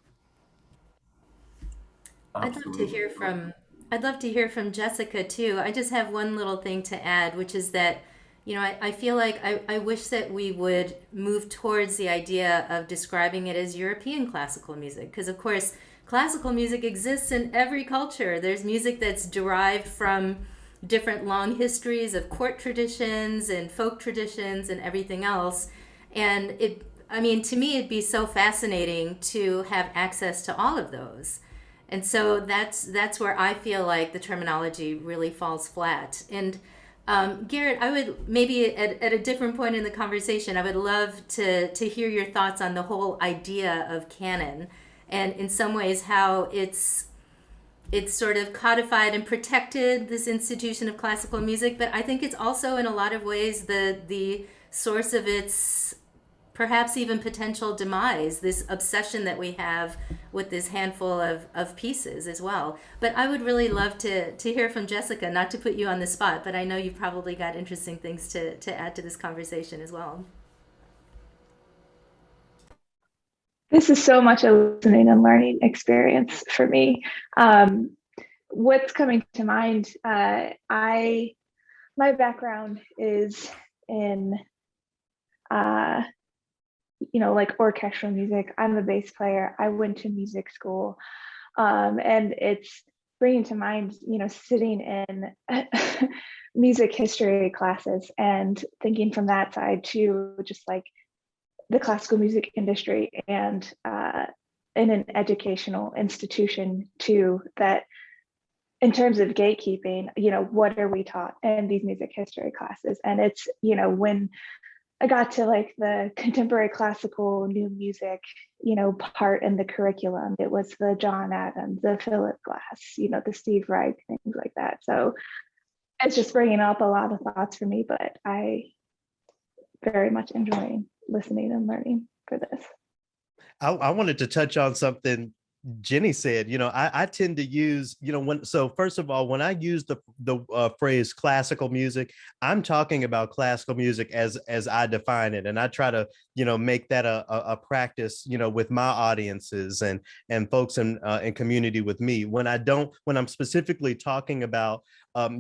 Absolutely. I'd love to hear from Jessica too. I just have one little thing to add, which is that, I feel like I wish that we would move towards the idea of describing it as European classical music, because of course classical music exists in every culture. There's music that's derived from different long histories of court traditions and folk traditions and everything else. And to me, it'd be so fascinating to have access to all of those. And so that's where I feel like the terminology really falls flat. And Garrett, I would maybe at a different point in the conversation, I would love to hear your thoughts on the whole idea of canon, and in some ways how it's sort of codified and protected this institution of classical music, but I think it's also in a lot of ways the source of its perhaps even potential demise, this obsession that we have with this handful of pieces as well. But I would really love to hear from Jessica, not to put you on the spot, but I know you've probably got interesting things to add to this conversation as well. This is so much a listening and learning experience for me. What's coming to mind, my background is in like orchestral music. I'm a bass player. I went to music school, and it's bringing to mind, sitting in music history classes and thinking from that side to just like the classical music industry and in an educational institution too, that in terms of gatekeeping, what are we taught in these music history classes? And it's, when I got to like the contemporary classical new music, part in the curriculum, it was the John Adams, the Philip Glass, the Steve Reich, things like that. So it's just bringing up a lot of thoughts for me, but I very much enjoying listening and learning for this. I wanted to touch on something Jenny said. I tend to use, first of all, when I use the phrase classical music, I'm talking about classical music as I define it, and I try to make that a practice with my audiences and folks in community with me. When I'm specifically talking about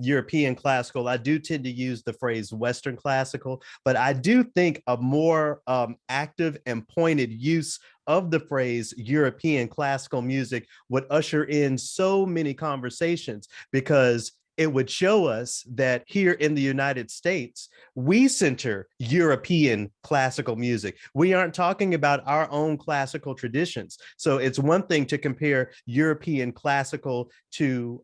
European classical, I do tend to use the phrase Western classical, but I do think a more active and pointed use of the phrase European classical music would usher in so many conversations, because it would show us that here in the United States, we center European classical music. We aren't talking about our own classical traditions. So it's one thing to compare European classical to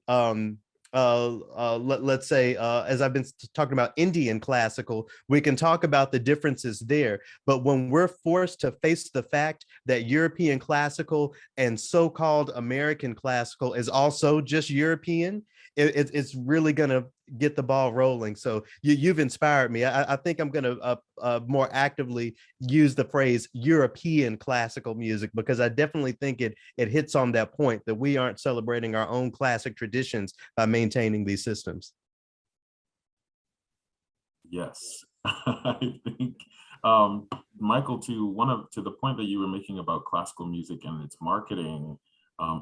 let's say, as I've been talking about Indian classical, we can talk about the differences there. But when we're forced to face the fact that European classical and so-called American classical is also just European, it's really going to get the ball rolling. So you've inspired me. I think I'm going to more actively use the phrase European classical music, because I definitely think it hits on that point that we aren't celebrating our own classic traditions by maintaining these systems. Yes, I think Michael, to the point that you were making about classical music and its marketing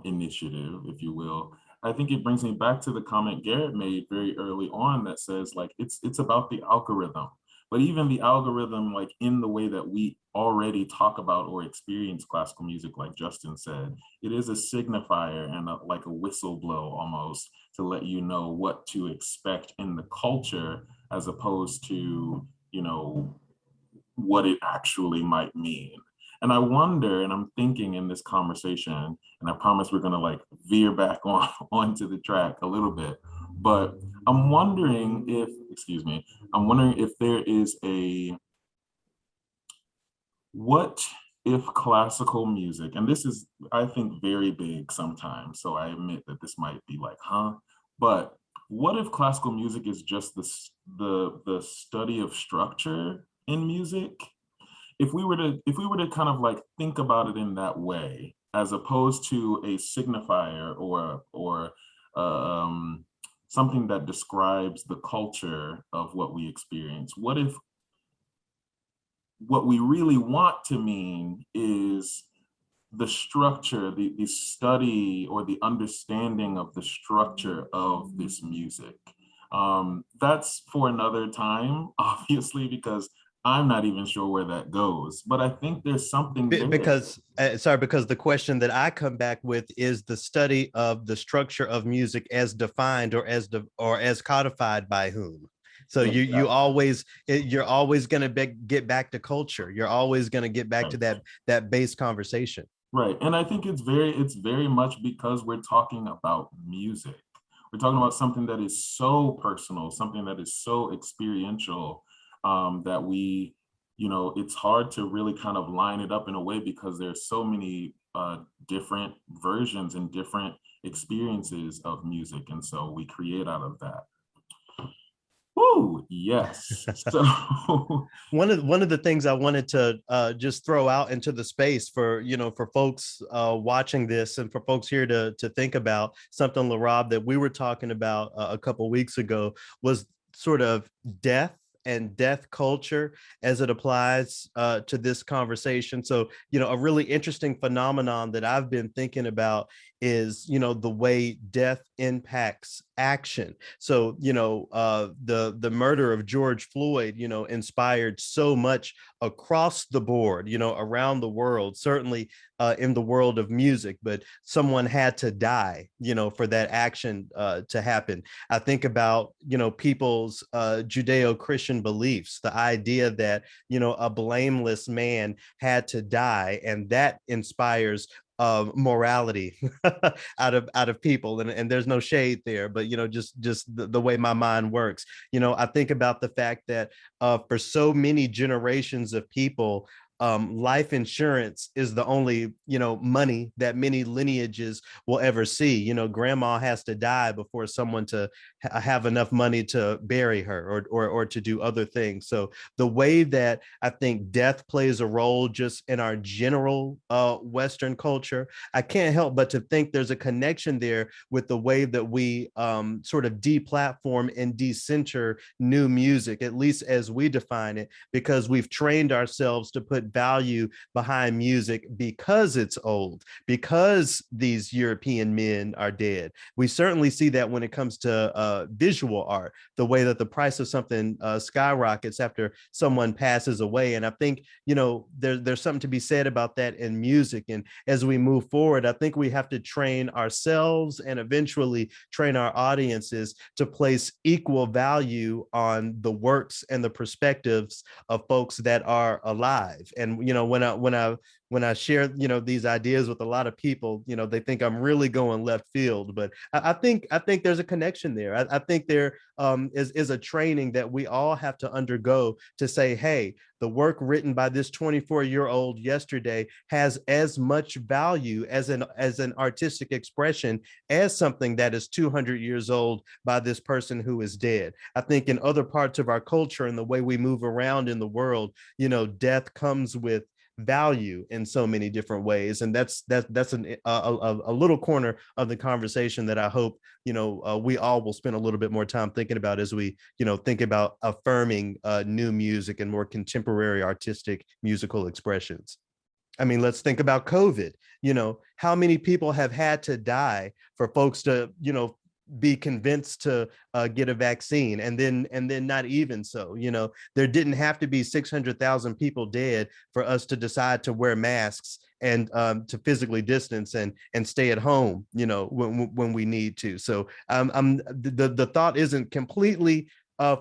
initiative, if you will, I think it brings me back to the comment Garrett made very early on that says, like, it's about the algorithm. But even the algorithm, like in the way that we already talk about or experience classical music, like Justin said, it is a signifier and like a whistle blow almost to let you know what to expect in the culture, as opposed to, you know, what it actually might mean. And I wonder, and I'm thinking in this conversation, and I promise we're gonna like veer back on onto the track a little bit, but I'm wondering if, excuse me, I'm wondering if there is a, what if classical music, and this is, I think, very big sometimes, so I admit that this might be like, huh? But what if classical music is just the study of structure in music? If we were to kind of like think about it in that way, as opposed to a signifier or something that describes the culture of what we experience, what if what we really want to mean is the structure, the study or the understanding of the structure of this music? That's for another time, obviously, because I'm not even sure where that goes, but I think there's something there. Because because the question that I come back with is the study of the structure of music as defined or as codified by whom. So you're always going to get back to culture. You're always going to get back to that base conversation. Right. And I think it's very much because we're talking about music. We're talking about something that is so personal, something that is so experiential, that we, you know, it's hard to really kind of line it up in a way because there's so many different versions and different experiences of music. And so we create out of that. Woo, yes. So one of the things I wanted to just throw out into the space for, you know, for folks watching this and for folks here to think about something, LaRob, that we were talking about a couple weeks ago was sort of death and death culture as it applies to this conversation. So, you know, a really interesting phenomenon that I've been thinking about is, you know, the way death impacts action. So, you know, the murder of George Floyd, you know, inspired so much across the board, you know, around the world, certainly in the world of music, but someone had to die, you know, for that action to happen. I think about, you know, people's Judeo-Christian beliefs, the idea that, you know, a blameless man had to die, and that inspires morality out of people, and there's no shade there, but you know, just the way my mind works. You know, I think about the fact that for so many generations of people, life insurance is the only, you know, money that many lineages will ever see. You know, grandma has to die before someone to have enough money to bury her or to do other things. So the way that I think death plays a role just in our general Western culture, I can't help but to think there's a connection there with the way that we sort of deplatform and decenter new music, at least as we define it, because we've trained ourselves to put value behind music because it's old, because these European men are dead. We certainly see that when it comes to visual art, the way that the price of something skyrockets after someone passes away. And I think, you know, there's something to be said about that in music. And as we move forward, I think we have to train ourselves and eventually train our audiences to place equal value on the works and the perspectives of folks that are alive. And you know, when I share, you know, these ideas with a lot of people, you know, they think I'm really going left field, but I think there's a connection there. I think there is a training that we all have to undergo to say, hey, the work written by this 24-year-old yesterday has as much value as an artistic expression as something that is 200 years old by this person who is dead. I think in other parts of our culture and the way we move around in the world, you know, death comes with value in so many different ways, and that's a little corner of the conversation that I hope, you know, we all will spend a little bit more time thinking about as we, you know, think about affirming new music and more contemporary artistic musical expressions. I mean, let's think about COVID. You know, how many people have had to die for folks to, you know, be convinced to get a vaccine, and then not even so. There didn't have to be 600,000 people dead for us to decide to wear masks and to physically distance and stay at home, when we need to. So the thought isn't completely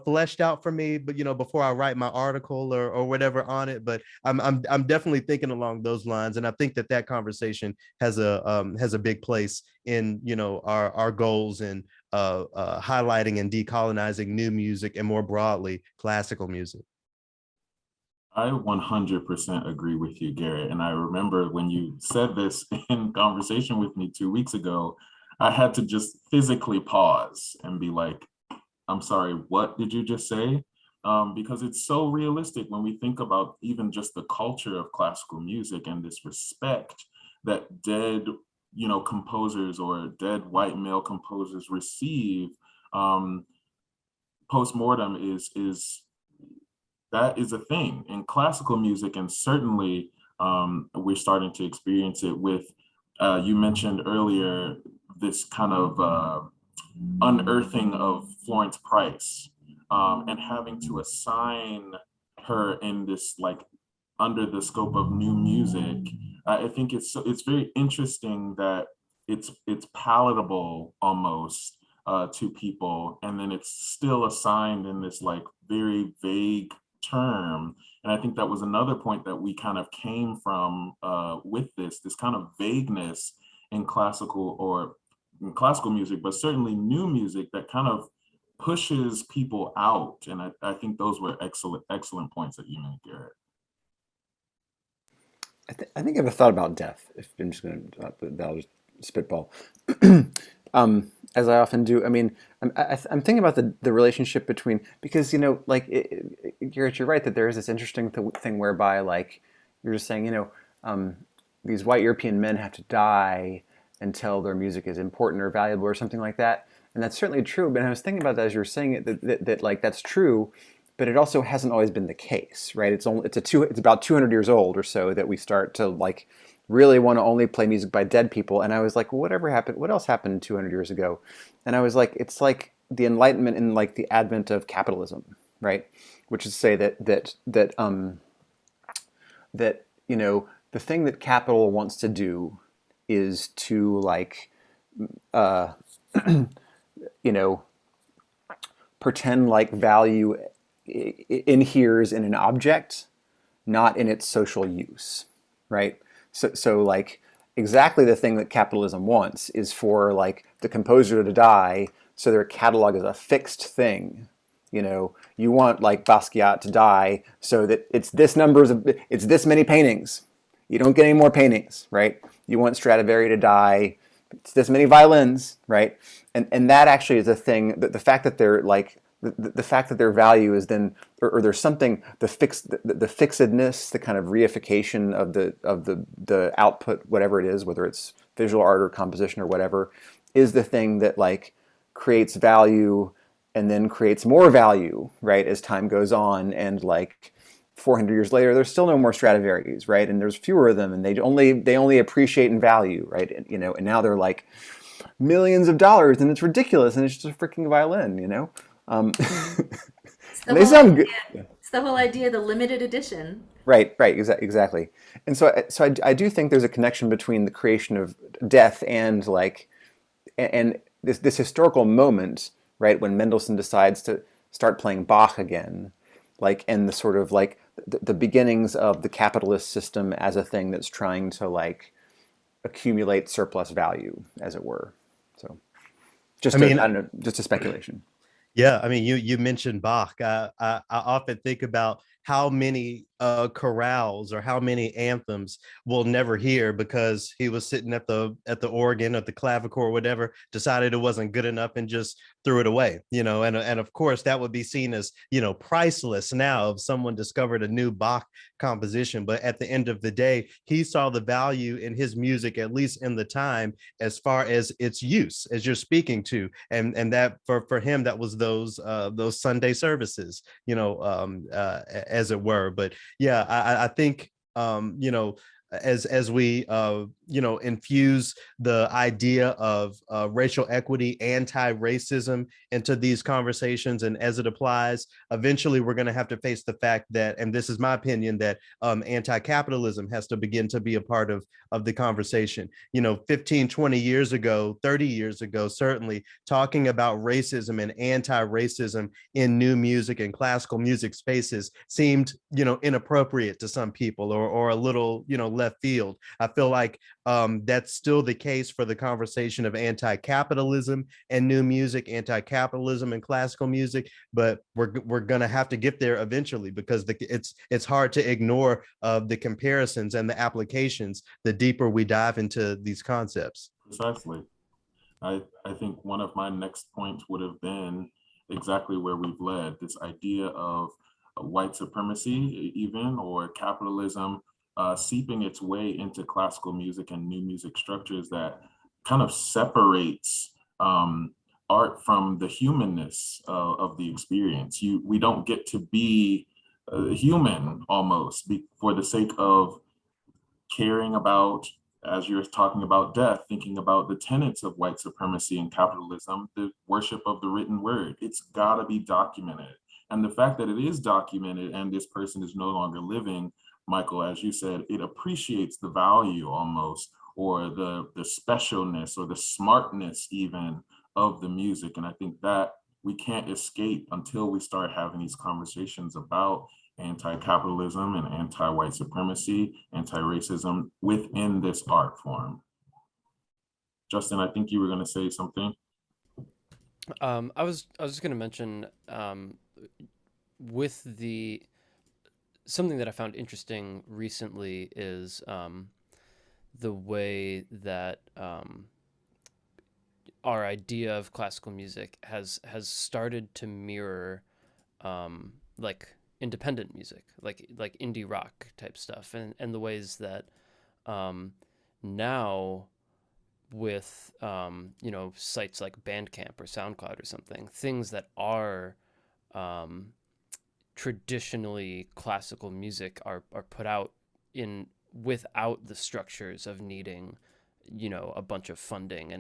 fleshed out for me, but before I write my article or whatever on it, but I'm definitely thinking along those lines, and I think that conversation has a big place in our goals in highlighting and decolonizing new music, and more broadly classical music. I 100% agree with you, Garrett. And I remember when you said this in conversation with me 2 weeks ago, I had to just physically pause and be like, I'm sorry, what did you just say? Because it's so realistic when we think about even just the culture of classical music and this respect that dead, composers or dead white male composers receive. Post-mortem is that is a thing in classical music, and certainly we're starting to experience it with, you mentioned earlier, this kind of unearthing of Florence Price, and having to assign her in this, like, under the scope of new music. I think it's very interesting that it's palatable almost to people, and then it's still assigned in this like very vague term. And I think that was another point that we kind of came from with this kind of vagueness in classical music, but certainly new music that kind of pushes people out. And I think those were excellent points that you made, Garrett. I think I have a thought about death. If I'm just going to, I'll just spitball, as I often do. I mean, I'm thinking about the relationship between, because Garrett, you're right that there is this interesting thing whereby, like, you're just saying, these white European men have to die until their music is important or valuable or something like that, and that's certainly true. But I was thinking about that as you were saying it, that like that's true. But it also hasn't always been the case, right? It's about 200 years old or so that we start to like really want to only play music by dead people. And I was like, well, whatever happened? What else happened 200 years ago? And I was like, it's like the Enlightenment and like the advent of capitalism, right? Which is to say that the thing that capital wants to do is to like pretend like value inheres in an object, not in its social use, right? So like exactly the thing that capitalism wants is for like the composer to die, so their catalog is a fixed thing. You want like Basquiat to die so that it's this many paintings. You don't get any more paintings, right? You want Stradivari to die, it's this many violins, right? And that actually is a thing. The fact that they're like the fact that their value is then, or there's something, the fixedness, the kind of reification of the output, whatever it is, whether it's visual art or composition or whatever, is the thing that like creates value and then creates more value, right, as time goes on. And like 400 years later, there's still no more Stradivarius, right? And there's fewer of them, and they only appreciate in value, right? And, and now they're like millions of dollars, and it's ridiculous, and it's just a freaking violin, They sound good. It's the whole idea of the limited edition. Right, exactly. And so I do think there's a connection between the creation of death and like, and this historical moment, right, when Mendelssohn decides to start playing Bach again, like, and the sort of like the beginnings of the capitalist system as a thing that's trying to like accumulate surplus value, as it were. So, I don't know, just a speculation. Yeah, I mean, you mentioned Bach. I often think about how many chorales or how many anthems we'll never hear because he was sitting at the organ, at the clavichord, or whatever, decided it wasn't good enough and just threw it away. And of course that would be seen as priceless now if someone discovered a new Bach composition. But at the end of the day, he saw the value in his music, at least in the time, as far as its use, as you're speaking to, and that for him that was those Sunday services, as it were. But yeah, I think as we infuse the idea of racial equity, anti-racism into these conversations, and as it applies, eventually we're going to have to face the fact that, and this is my opinion, that anti-capitalism has to begin to be a part of the conversation. 15, 20 years ago, 30 years ago, certainly talking about racism and anti-racism in new music and classical music spaces seemed, inappropriate to some people, or a little, left field. I feel like that's still the case for the conversation of anti-capitalism and new music, anti-capitalism and classical music, but we're gonna have to get there eventually, because it's hard to ignore the comparisons and the applications the deeper we dive into these concepts. Precisely. I think one of my next points would have been exactly where we've led, this idea of white supremacy even, or capitalism seeping its way into classical music and new music structures that kind of separates art from the humanness of the experience. We don't get to be human almost for the sake of caring about, as you're talking about death, thinking about the tenets of white supremacy and capitalism, the worship of the written word. It's gotta be documented. And the fact that it is documented and this person is no longer living, Michael, as you said, it appreciates the value almost, or the specialness or the smartness even of the music. And I think that we can't escape until we start having these conversations about anti-capitalism and anti-white supremacy, anti-racism within this art form. Justin, I think you were going to say something. I was just going to mention with something that I found interesting recently is the way that our idea of classical music has started to mirror like independent music, like indie rock type stuff, and the ways that now with sites like Bandcamp or SoundCloud or something, things that are traditionally classical music are put out in without the structures of needing a bunch of funding,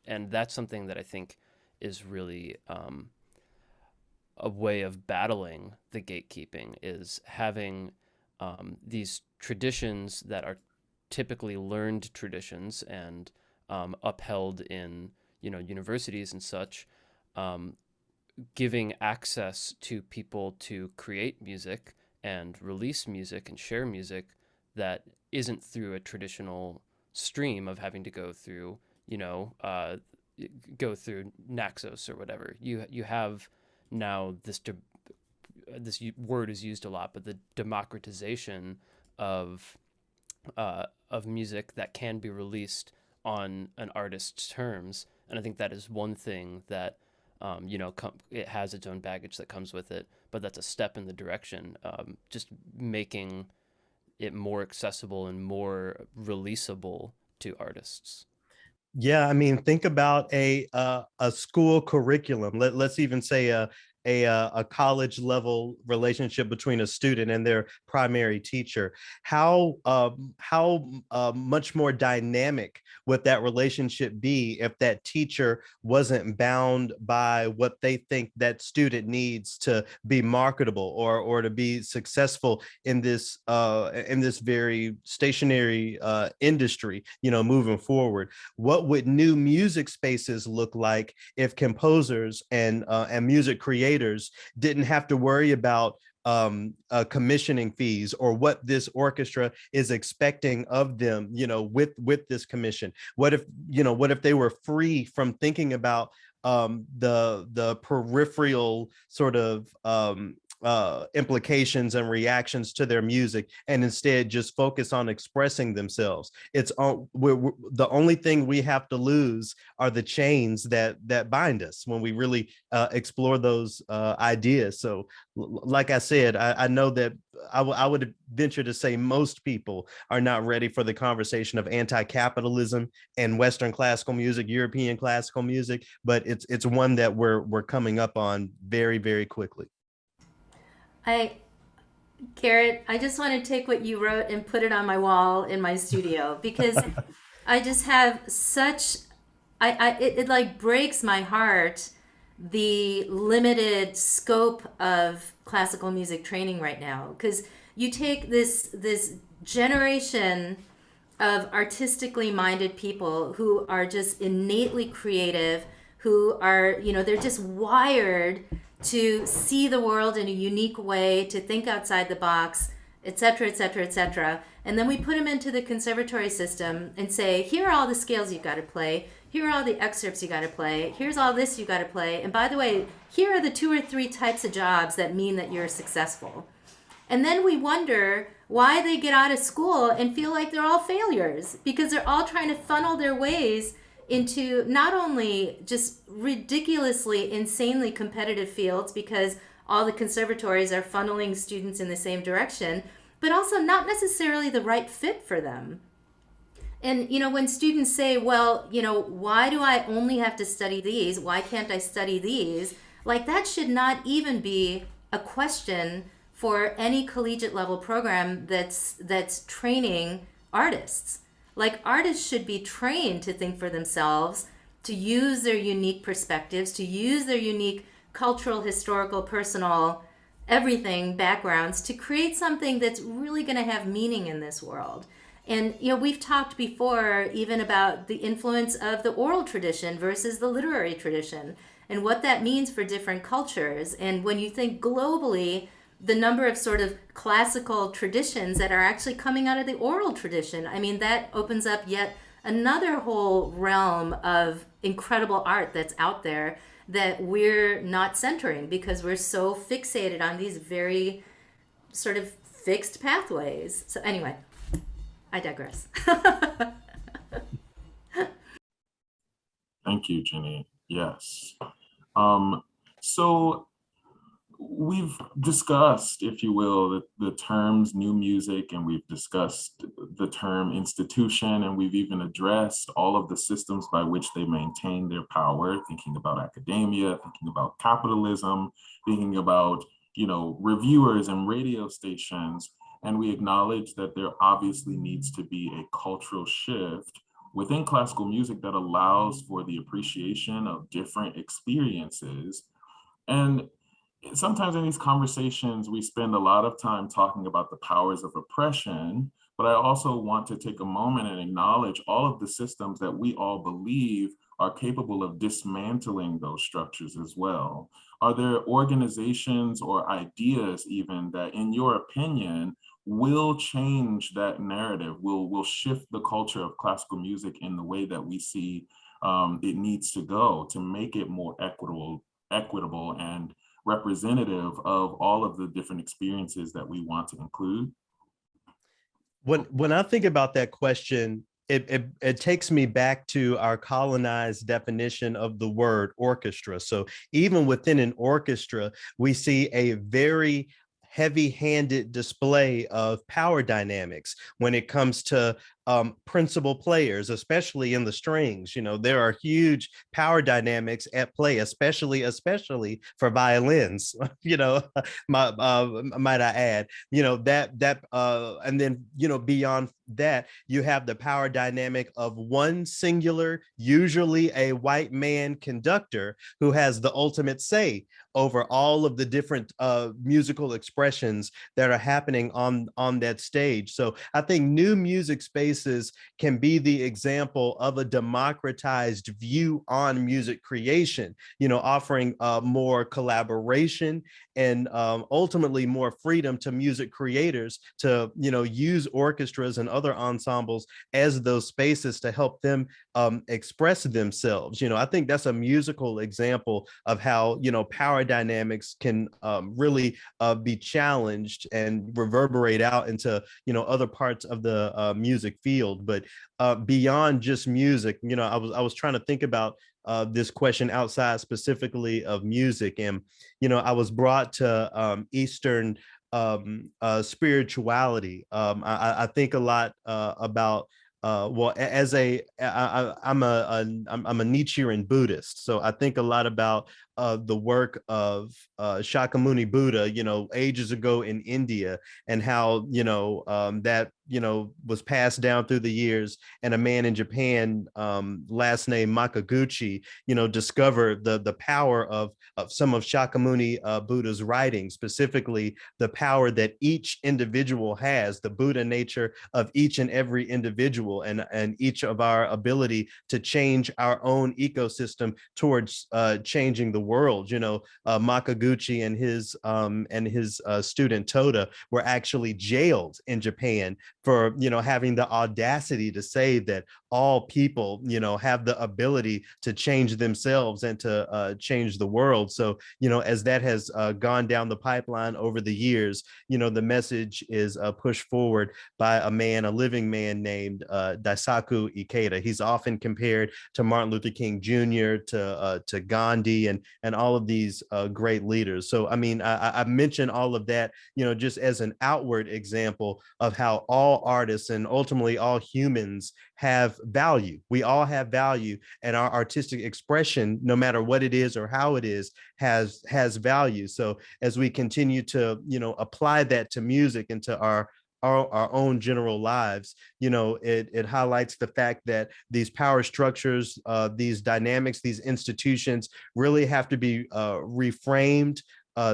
and that's something that I think is really a way of battling the gatekeeping, is having these traditions that are typically learned traditions and upheld in universities and such, giving access to people to create music and release music and share music that isn't through a traditional stream of having to go through Naxos or whatever. You have now this word is used a lot, but the democratization of music that can be released on an artist's terms, and I think that is one thing that it has its own baggage that comes with it, but that's a step in the direction, just making it more accessible and more releasable to artists. Yeah, I mean, think about a school curriculum. Let's even say a college level relationship between a student and their primary teacher. How much more dynamic would that relationship be if that teacher wasn't bound by what they think that student needs to be marketable or to be successful in this very stationary industry, moving forward? What would new music spaces look like if composers and music creators didn't have to worry about commissioning fees or what this orchestra is expecting of them, with this commission? What if they were free from thinking about the peripheral sort of implications and reactions to their music, and instead just focus on expressing themselves? The only thing we have to lose are the chains that bind us when we really explore those ideas. So like I said, I know that I would venture to say most people are not ready for the conversation of anti-capitalism and Western classical music, European classical music, but it's one that we're coming up on very, very quickly. Garrett, I just want to take what you wrote and put it on my wall in my studio because I just have such it like breaks my heart the limited scope of classical music training right now, because you take this generation of artistically minded people who are just innately creative, who are, they're just wired to see the world in a unique way, to think outside the box, et cetera, et cetera, et cetera. And then we put them into the conservatory system and say, here are all the scales you've got to play. Here are all the excerpts you got to play. Here's all this you got to play. And by the way, here are the 2 or 3 types of jobs that mean that you're successful. And then we wonder why they get out of school and feel like they're all failures, because they're all trying to funnel their ways into not only just ridiculously, insanely competitive fields because all the conservatories are funneling students in the same direction, but also not necessarily the right fit for them. And, when students say, well, why do I only have to study these? Why can't I study these? Like, that should not even be a question for any collegiate level program that's training artists. Like, artists should be trained to think for themselves, to use their unique perspectives, to use their unique cultural, historical, personal, everything backgrounds to create something that's really going to have meaning in this world. And, we've talked before even about the influence of the oral tradition versus the literary tradition and what that means for different cultures. And when you think globally, the number of sort of classical traditions that are actually coming out of the oral tradition, I mean, that opens up yet another whole realm of incredible art that's out there that we're not centering because we're so fixated on these very sort of fixed pathways. So anyway, I digress. Thank you, Jenny. Yes. So we've discussed, if you will, the terms new music, and we've discussed the term institution, and we've even addressed all of the systems by which they maintain their power, thinking about academia, thinking about capitalism, thinking about, reviewers and radio stations. And we acknowledge that there obviously needs to be a cultural shift within classical music that allows for the appreciation of different experiences. And sometimes in these conversations, we spend a lot of time talking about the powers of oppression, but I also want to take a moment and acknowledge all of the systems that we all believe are capable of dismantling those structures as well. Are there organizations or ideas even that, in your opinion, will change that narrative, will shift the culture of classical music in the way that we see it needs to go to make it more equitable and representative of all of the different experiences that we want to include? When I think about that question, it takes me back to our colonized definition of the word orchestra. So even within an orchestra, we see a very heavy-handed display of power dynamics when it comes to principal players, especially in the strings. There are huge power dynamics at play, especially for violins. Might I add? And then beyond that, you have the power dynamic of one singular, usually a white man conductor who has the ultimate say over all of the different musical expressions that are happening on that stage. So I think new music spaces can be the example of a democratized view on music creation, offering more collaboration and ultimately more freedom to music creators to, use orchestras and other ensembles as those spaces to help them express themselves. I think that's a musical example of how, power dynamics can really be challenged and reverberate out into, other parts of the music field. But beyond just music, I was trying to think about this question outside specifically of music. And, I was brought to Eastern spirituality. I think a lot about well, I'm a Nietzschean Buddhist, so I think a lot about the work of Shakyamuni Buddha, ages ago in India, and how that was passed down through the years, and a man in Japan, last name Makaguchi, discovered the power of some of Shakyamuni Buddha's writings, specifically the power that each individual has, the Buddha nature of each and every individual, and each of our ability to change our own ecosystem towards changing the world. Makaguchi and his student Toda were actually jailed in Japan for having the audacity to say that all people have the ability to change themselves and to change the world. So as that has gone down the pipeline over the years, the message is pushed forward by a living man named Daisaku Ikeda. He's often compared to Martin Luther King Jr., to Gandhi, and all of these great leaders. So I mean, I mentioned all of that just as an outward example of how all artists and ultimately all humans have value. We all have value, and our artistic expression, no matter what it is or how it is, has value. So as we continue to apply that to music and to our own general lives, it highlights the fact that these power structures, these dynamics, these institutions really have to be reframed,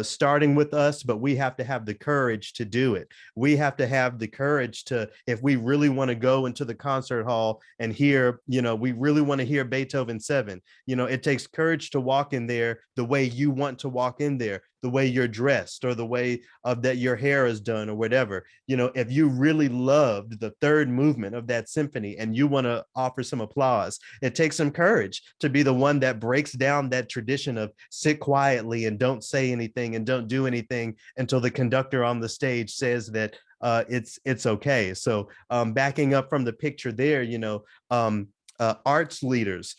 starting with us, but we have to have the courage to do it. We have to have the courage to, if we really want to go into the concert hall and hear, we really want to hear Beethoven 7, it takes courage to walk in there the way you want to walk in there, the way you're dressed, or the way that your hair is done, or whatever. If you really loved the third movement of that symphony and you want to offer some applause, it takes some courage to be the one that breaks down that tradition of sit quietly and don't say anything and don't do anything until the conductor on the stage says that it's okay. So backing up from the picture there, arts leaders,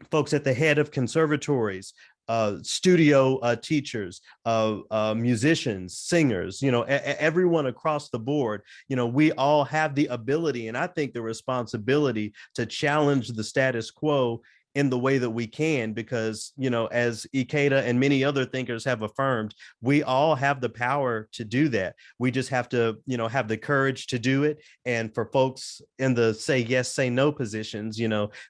folks at the head of conservatories, studio teachers, musicians, singers, everyone across the board, we all have the ability, and I think the responsibility, to challenge the status quo in the way that we can, because, as Ikeda and many other thinkers have affirmed, we all have the power to do that. We just have to, have the courage to do it. And for folks in the say yes, say no positions,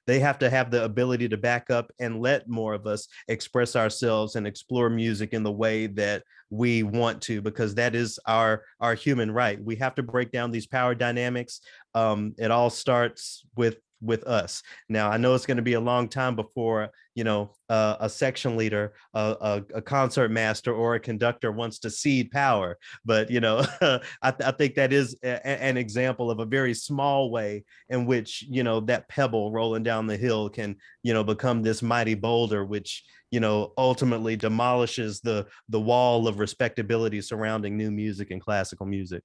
they have to have the ability to back up and let more of us express ourselves and explore music in the way that we want to, because that is our human right. We have to break down these power dynamics. It all starts with us. Now, I know it's going to be a long time before, a section leader, a concert master, or a conductor wants to cede power. But, I think that is an example of a very small way in which, that pebble rolling down the hill can, become this mighty boulder, which, ultimately demolishes the wall of respectability surrounding new music and classical music.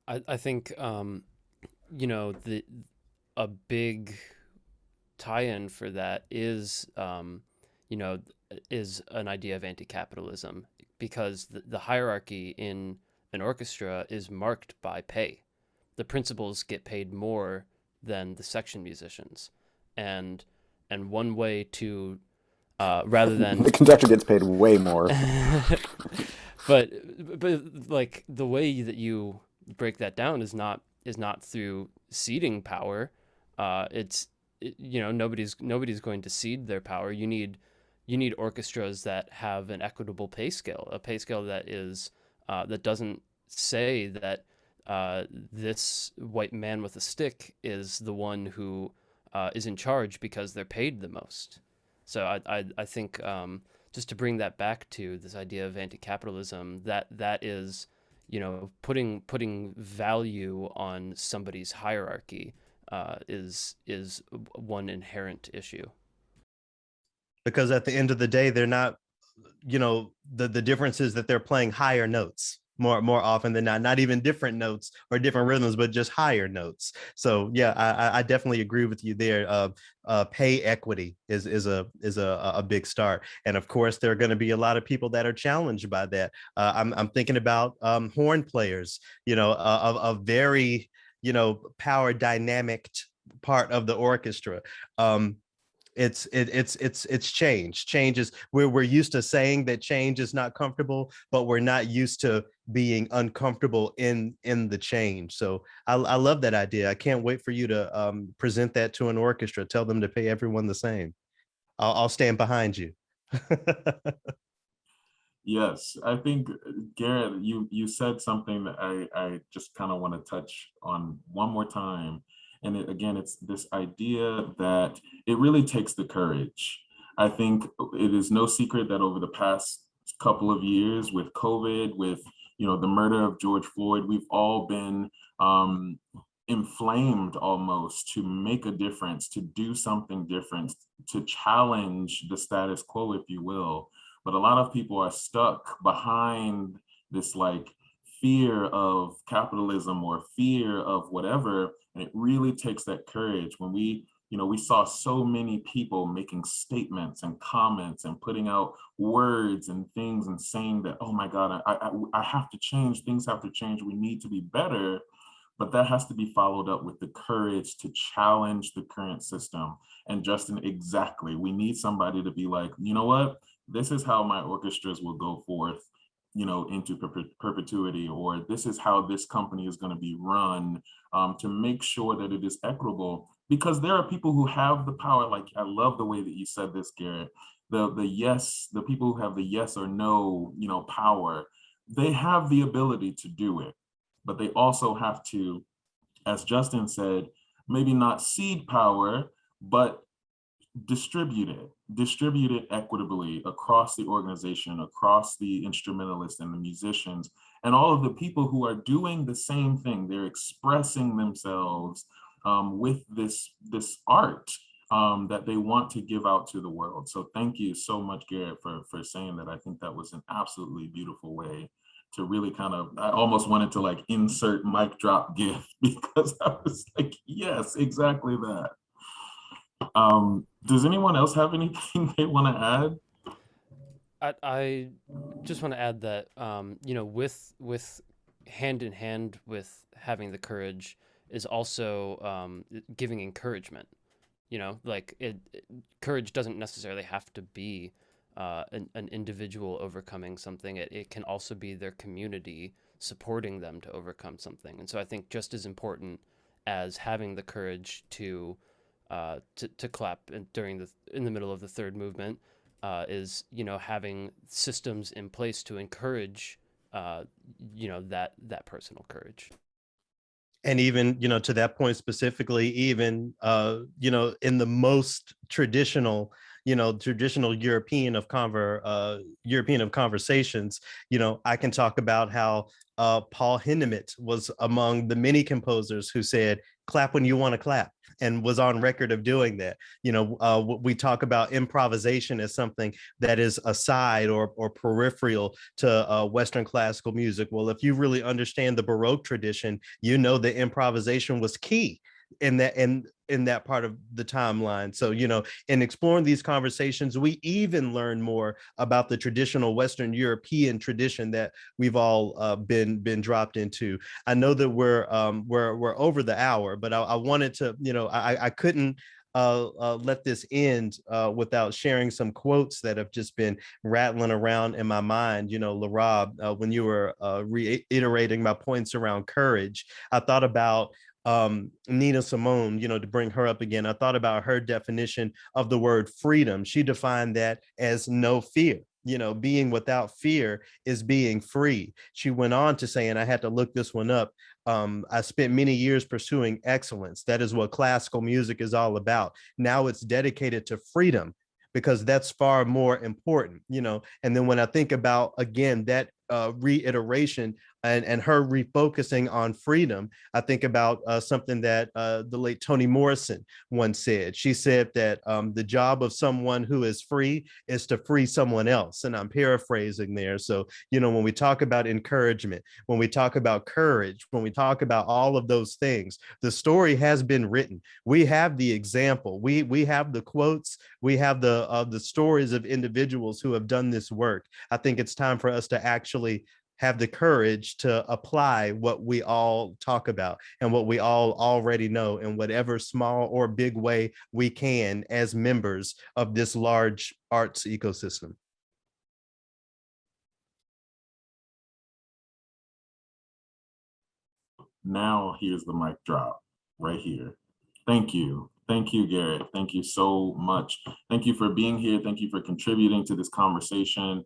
I think, a big tie-in for that is, is an idea of anti-capitalism, because the hierarchy in an orchestra is marked by pay. The principals get paid more than the section musicians, and one way to rather than the conductor gets paid way more. but like the way that you break that down is not through ceding power. Nobody's going to cede their power. You need orchestras that have an equitable pay scale, a pay scale that is that doesn't say that this white man with a stick is the one who is in charge because they're paid the most. So I think just to bring that back to this idea of anti-capitalism, that is, putting value on somebody's hierarchy is one inherent issue. Because at the end of the day, they're not, the difference is that they're playing higher notes more often than not even different notes or different rhythms, but just higher notes. So yeah, I definitely agree with you there. Pay equity is a big start, and of course there are going to be a lot of people that are challenged by that. I'm thinking about horn players, a very power dynamic part of the orchestra. It's change. Change is we're used to saying that change is not comfortable, but we're not used to being uncomfortable in the change. So I love that idea. I can't wait for you to present that to an orchestra. Tell them to pay everyone the same. I'll stand behind you. Yes, I think Garrett, you said something that I just kind of want to touch on one more time. And again, it's this idea that it really takes the courage. I think it is no secret that over the past couple of years with COVID, with the murder of George Floyd, we've all been inflamed almost to make a difference, to do something different, to challenge the status quo, if you will. But a lot of people are stuck behind this like fear of capitalism or fear of whatever. And it really takes that courage when we saw so many people making statements and comments and putting out words and things and saying that, oh my God, I have to change, things have to change, we need to be better. But that has to be followed up with the courage to challenge the current system. And Justin, exactly, we need somebody to be like, you know what? This is how my orchestras will go forth, into perpetuity, or this is how this company is going to be run, to make sure that it is equitable. Because there are people who have the power. Like, I love the way that you said this, Garrett. The people who have the yes or no, power, they have the ability to do it, but they also have to, as Justin said, maybe not cede power, but distribute it equitably across the organization, across the instrumentalists and the musicians, and all of the people who are doing the same thing. They're expressing themselves with this art that they want to give out to the world. So thank you so much, Garrett, for saying that. I think that was an absolutely beautiful way to really I almost wanted to like insert mic drop gift, because I was like, yes, exactly that. Does anyone else have anything they want to add? I just want to add that, with hand in hand with having the courage is also giving encouragement. Courage doesn't necessarily have to be an individual overcoming something. It can also be their community supporting them to overcome something. And so I think just as important as having the courage to clap in the middle of the third movement is having systems in place to encourage that personal courage. And even to that point specifically, even in the most traditional European of conversations, I can talk about how Paul Hindemith was among the many composers who said, clap when you want to clap, and was on record of doing that. We talk about improvisation as something that is aside or peripheral to Western classical music. Well, if you really understand the Baroque tradition, that improvisation was key in that part of the timeline. So, in exploring these conversations, we even learn more about the traditional Western European tradition that we've all been dropped into. I know that we're over the hour, but I wanted to, I couldn't let this end without sharing some quotes that have just been rattling around in my mind. LaRob, when you were reiterating my points around courage, I thought about Nina Simone, to bring her up again. I thought about her definition of the word freedom. She defined that as no fear. Being without fear is being free. She went on to say, and I had to look this one up, I spent many years pursuing excellence. That is what classical music is all about. Now it's dedicated to freedom, because that's far more important, And then when I think about, again, that reiteration and her refocusing on freedom, I think about something that the late Toni Morrison once said. She said that the job of someone who is free is to free someone else. And I'm paraphrasing there. So, when we talk about encouragement, when we talk about courage, when we talk about all of those things, the story has been written. We have the example. We have the quotes. We have the stories of individuals who have done this work. I think it's time for us to actually have the courage to apply what we all talk about and what we all already know in whatever small or big way we can as members of this large arts ecosystem. Now here's the mic drop right here. Thank you. Thank you, Garrett. Thank you so much. Thank you for being here. Thank you for contributing to this conversation.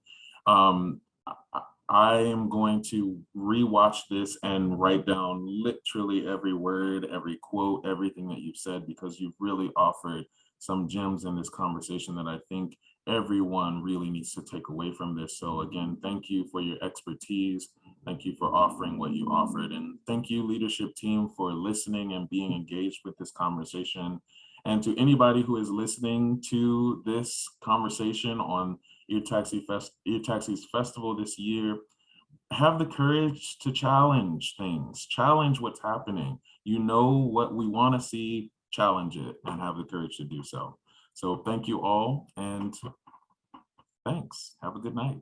I am going to rewatch this and write down literally every word, every quote, everything that you've said, because you've really offered some gems in this conversation that I think everyone really needs to take away from this. So again, thank you for your expertise. Thank you for offering what you offered. And thank you, leadership team, for listening and being engaged with this conversation. And to anybody who is listening to this conversation on Ear Taxi's festival this year, have the courage to challenge things, challenge what's happening. You know what we want to see, challenge it, and have the courage to do so. So thank you all, and thanks. Have a good night.